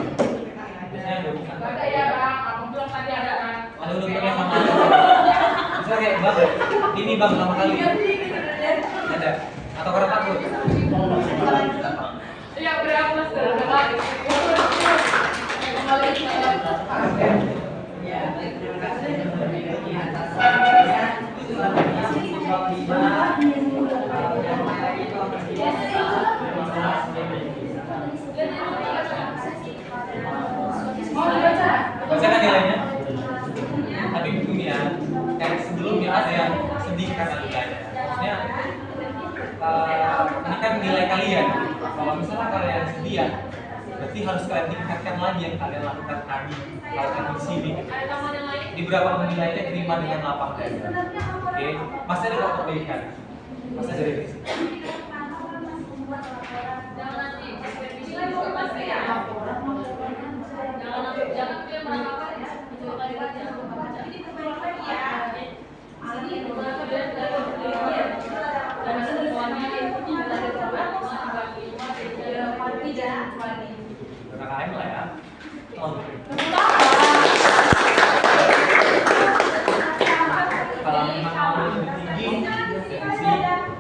Biasanya gabungan. nggak ada ya, Bang. Kamu bilang tadi ada kan? Ada udah sama. Misalnya kayak bang, ini bang pertama kali. Ada. Atau karena takut? Iya, berapa mas? Udah lagi. Kembali ke Ya, terima kasih dari atas Baca kan nilainya? Tapi dunia, kayak sebelumnya ada yang sedih karena nilainya. Maksudnya, ini kan nilai kalian. Kalau misalnya kalian sedih ya, berarti harus kalian tingkatkan lagi yang kalian lakukan tadi, lakukan di sini. Di beberapa nilainya terima dengan lapang dada. Oke, masih ada kok perbaikan, masih ada revisi. KKM lah ya. Kalau memang mau lebih tinggi, revisi.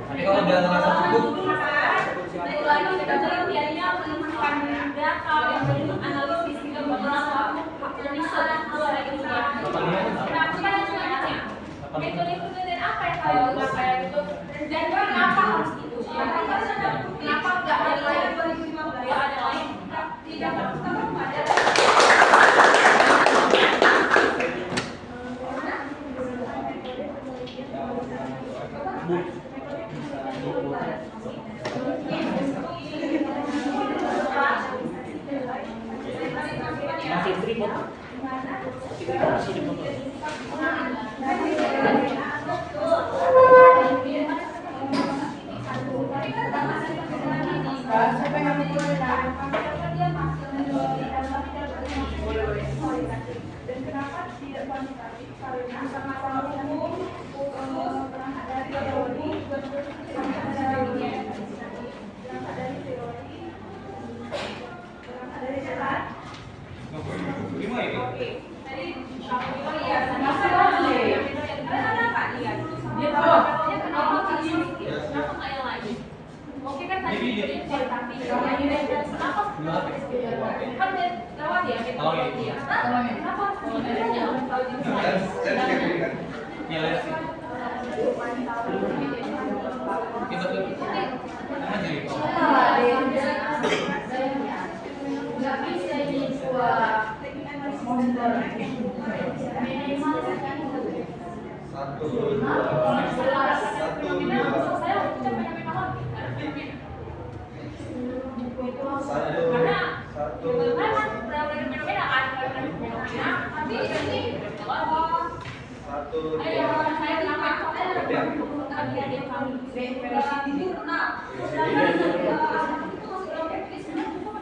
Tapi kalau udah merasa cukup, Kenapa nggak ada lain? Nggak ada lain. Tidak ada. masih tripod sini foto. Siapa yang memulai? Dan kenapa tidak kuantitatif? Karena sama-sama umum berangkat dari teori, berangkat dari teori, berangkat dari jalan. lima ya? Oke kan tadi tapi kenapa? Kan lewat ya kita dia. Kenapa? Ya lihat sih. Kita tuh mana jadi? Nggak bisa ini dua monitor minimal Satu, dua.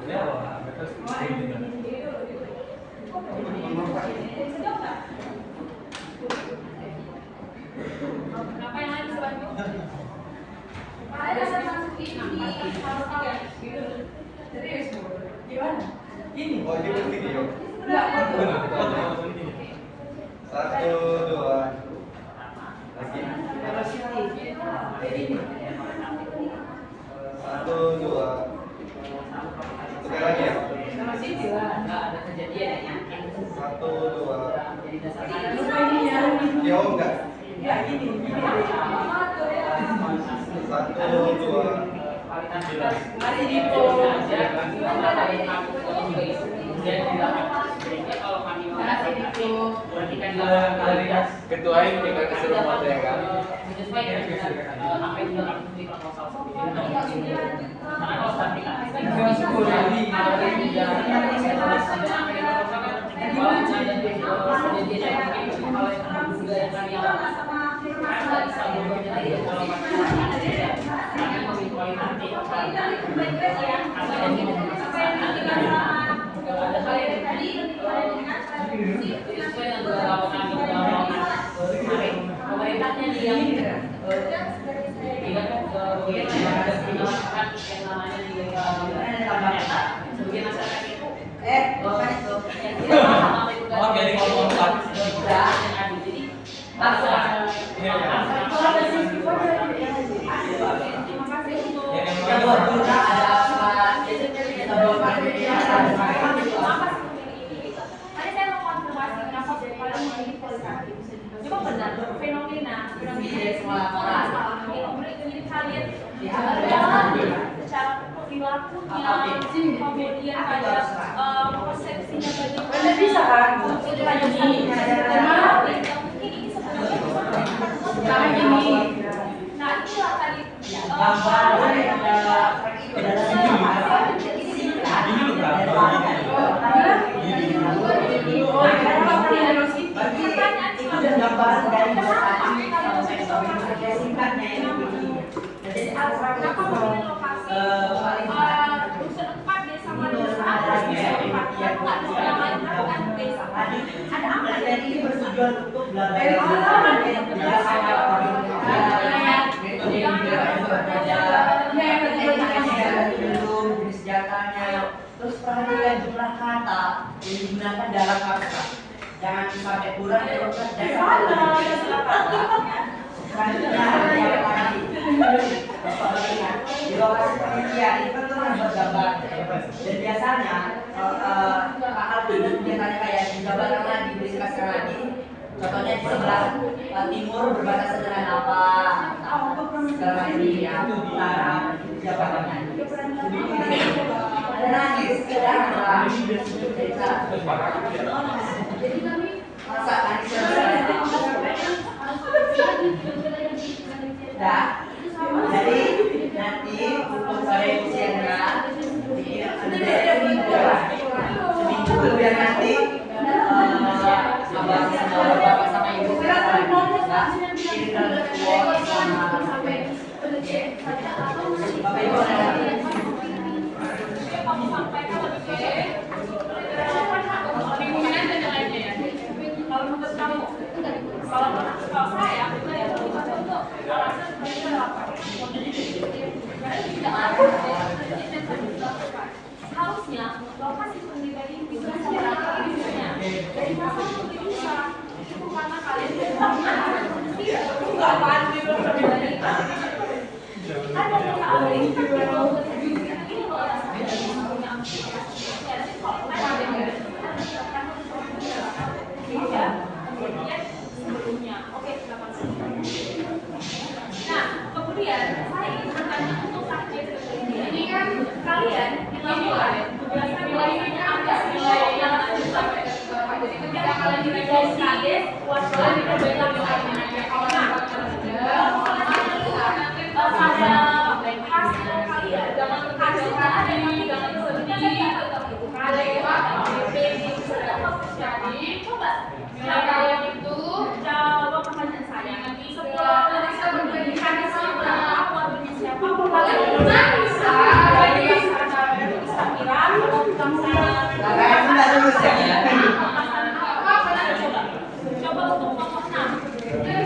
Ya, wah, betul. Apa yang lain dibantu? Ada satu ini serius gimana ini Oh, ini begini yuk. enggak Satu, dua. Lagi. ini Satu, dua. Sekali lagi ya. sama sini lah Enggak ada kejadian yang Satu, dua. jadi dasar lupa ini ya Ya, oh enggak. ya ini Satu, dua. masih di pos kemudian dilakukan sebaiknya kalau kami berarti kan ketua ini tinggal keseluruh mata ya kan. menyesuaikan dengan apa yang sudah kami beri proposal sendiri. Karena kalau kami pemerintahnya yang Oh, jadi ngomong Tadi saya mau konfirmasi kenapa daripada memilih polikarpus. Coba benar fenomena jadi kalian secara perilakunya, kemudian ada persepsinya bagaimana. Bisa kan? Kayak gini. Mungkin ini sebenarnya gini. Nah, itulah tadi gambaran dari singkatnya ini begini. Jadi kenapa memilih lokasi dusun 4 desa Madura ada apa ini bertujuan untuk belajar jenis senjatanya, terus perhatikan jumlah kata yang digunakan dalam kata. Jangan sampai kurang dan di lokasi penelitian itu kan bergambar dan biasanya hal ini biasanya kayak di gambaran lagi dikasih lagi contohnya di sebelah timur berbatasan dengan apa sekarang ini ya utara jabatannya ada lagi sekarang jadi kami masa tadi jadi nanti untuk revisiannya seminggu kemudian nanti bapak sama ibu kirim dalam keluar sampai bapak ibu kamu sampaikan kalau menurut kamu kalau saya harusnya lokasi pendidikan ini bisa dilakukan dari masa bisa itu karena kalian tidak pasti ada yang ahli ini loh sebelumnya. Oke, nah, kemudian saya ingin bertanya untuk target ini kan kalian nilainya ada nilai yang sampai jadi ketika kalian nilai kades, kalian tidak beda nilainya. Pada hasil kalian, hasilnya ada jangan sedih, jadi coba nilai kalian itu jawab pertanyaan saya. Setelah kita berbandingkan sama awal dengan siapa, kalian bisa pikiran coba untuk nomor 6.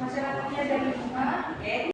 masyarakatnya dari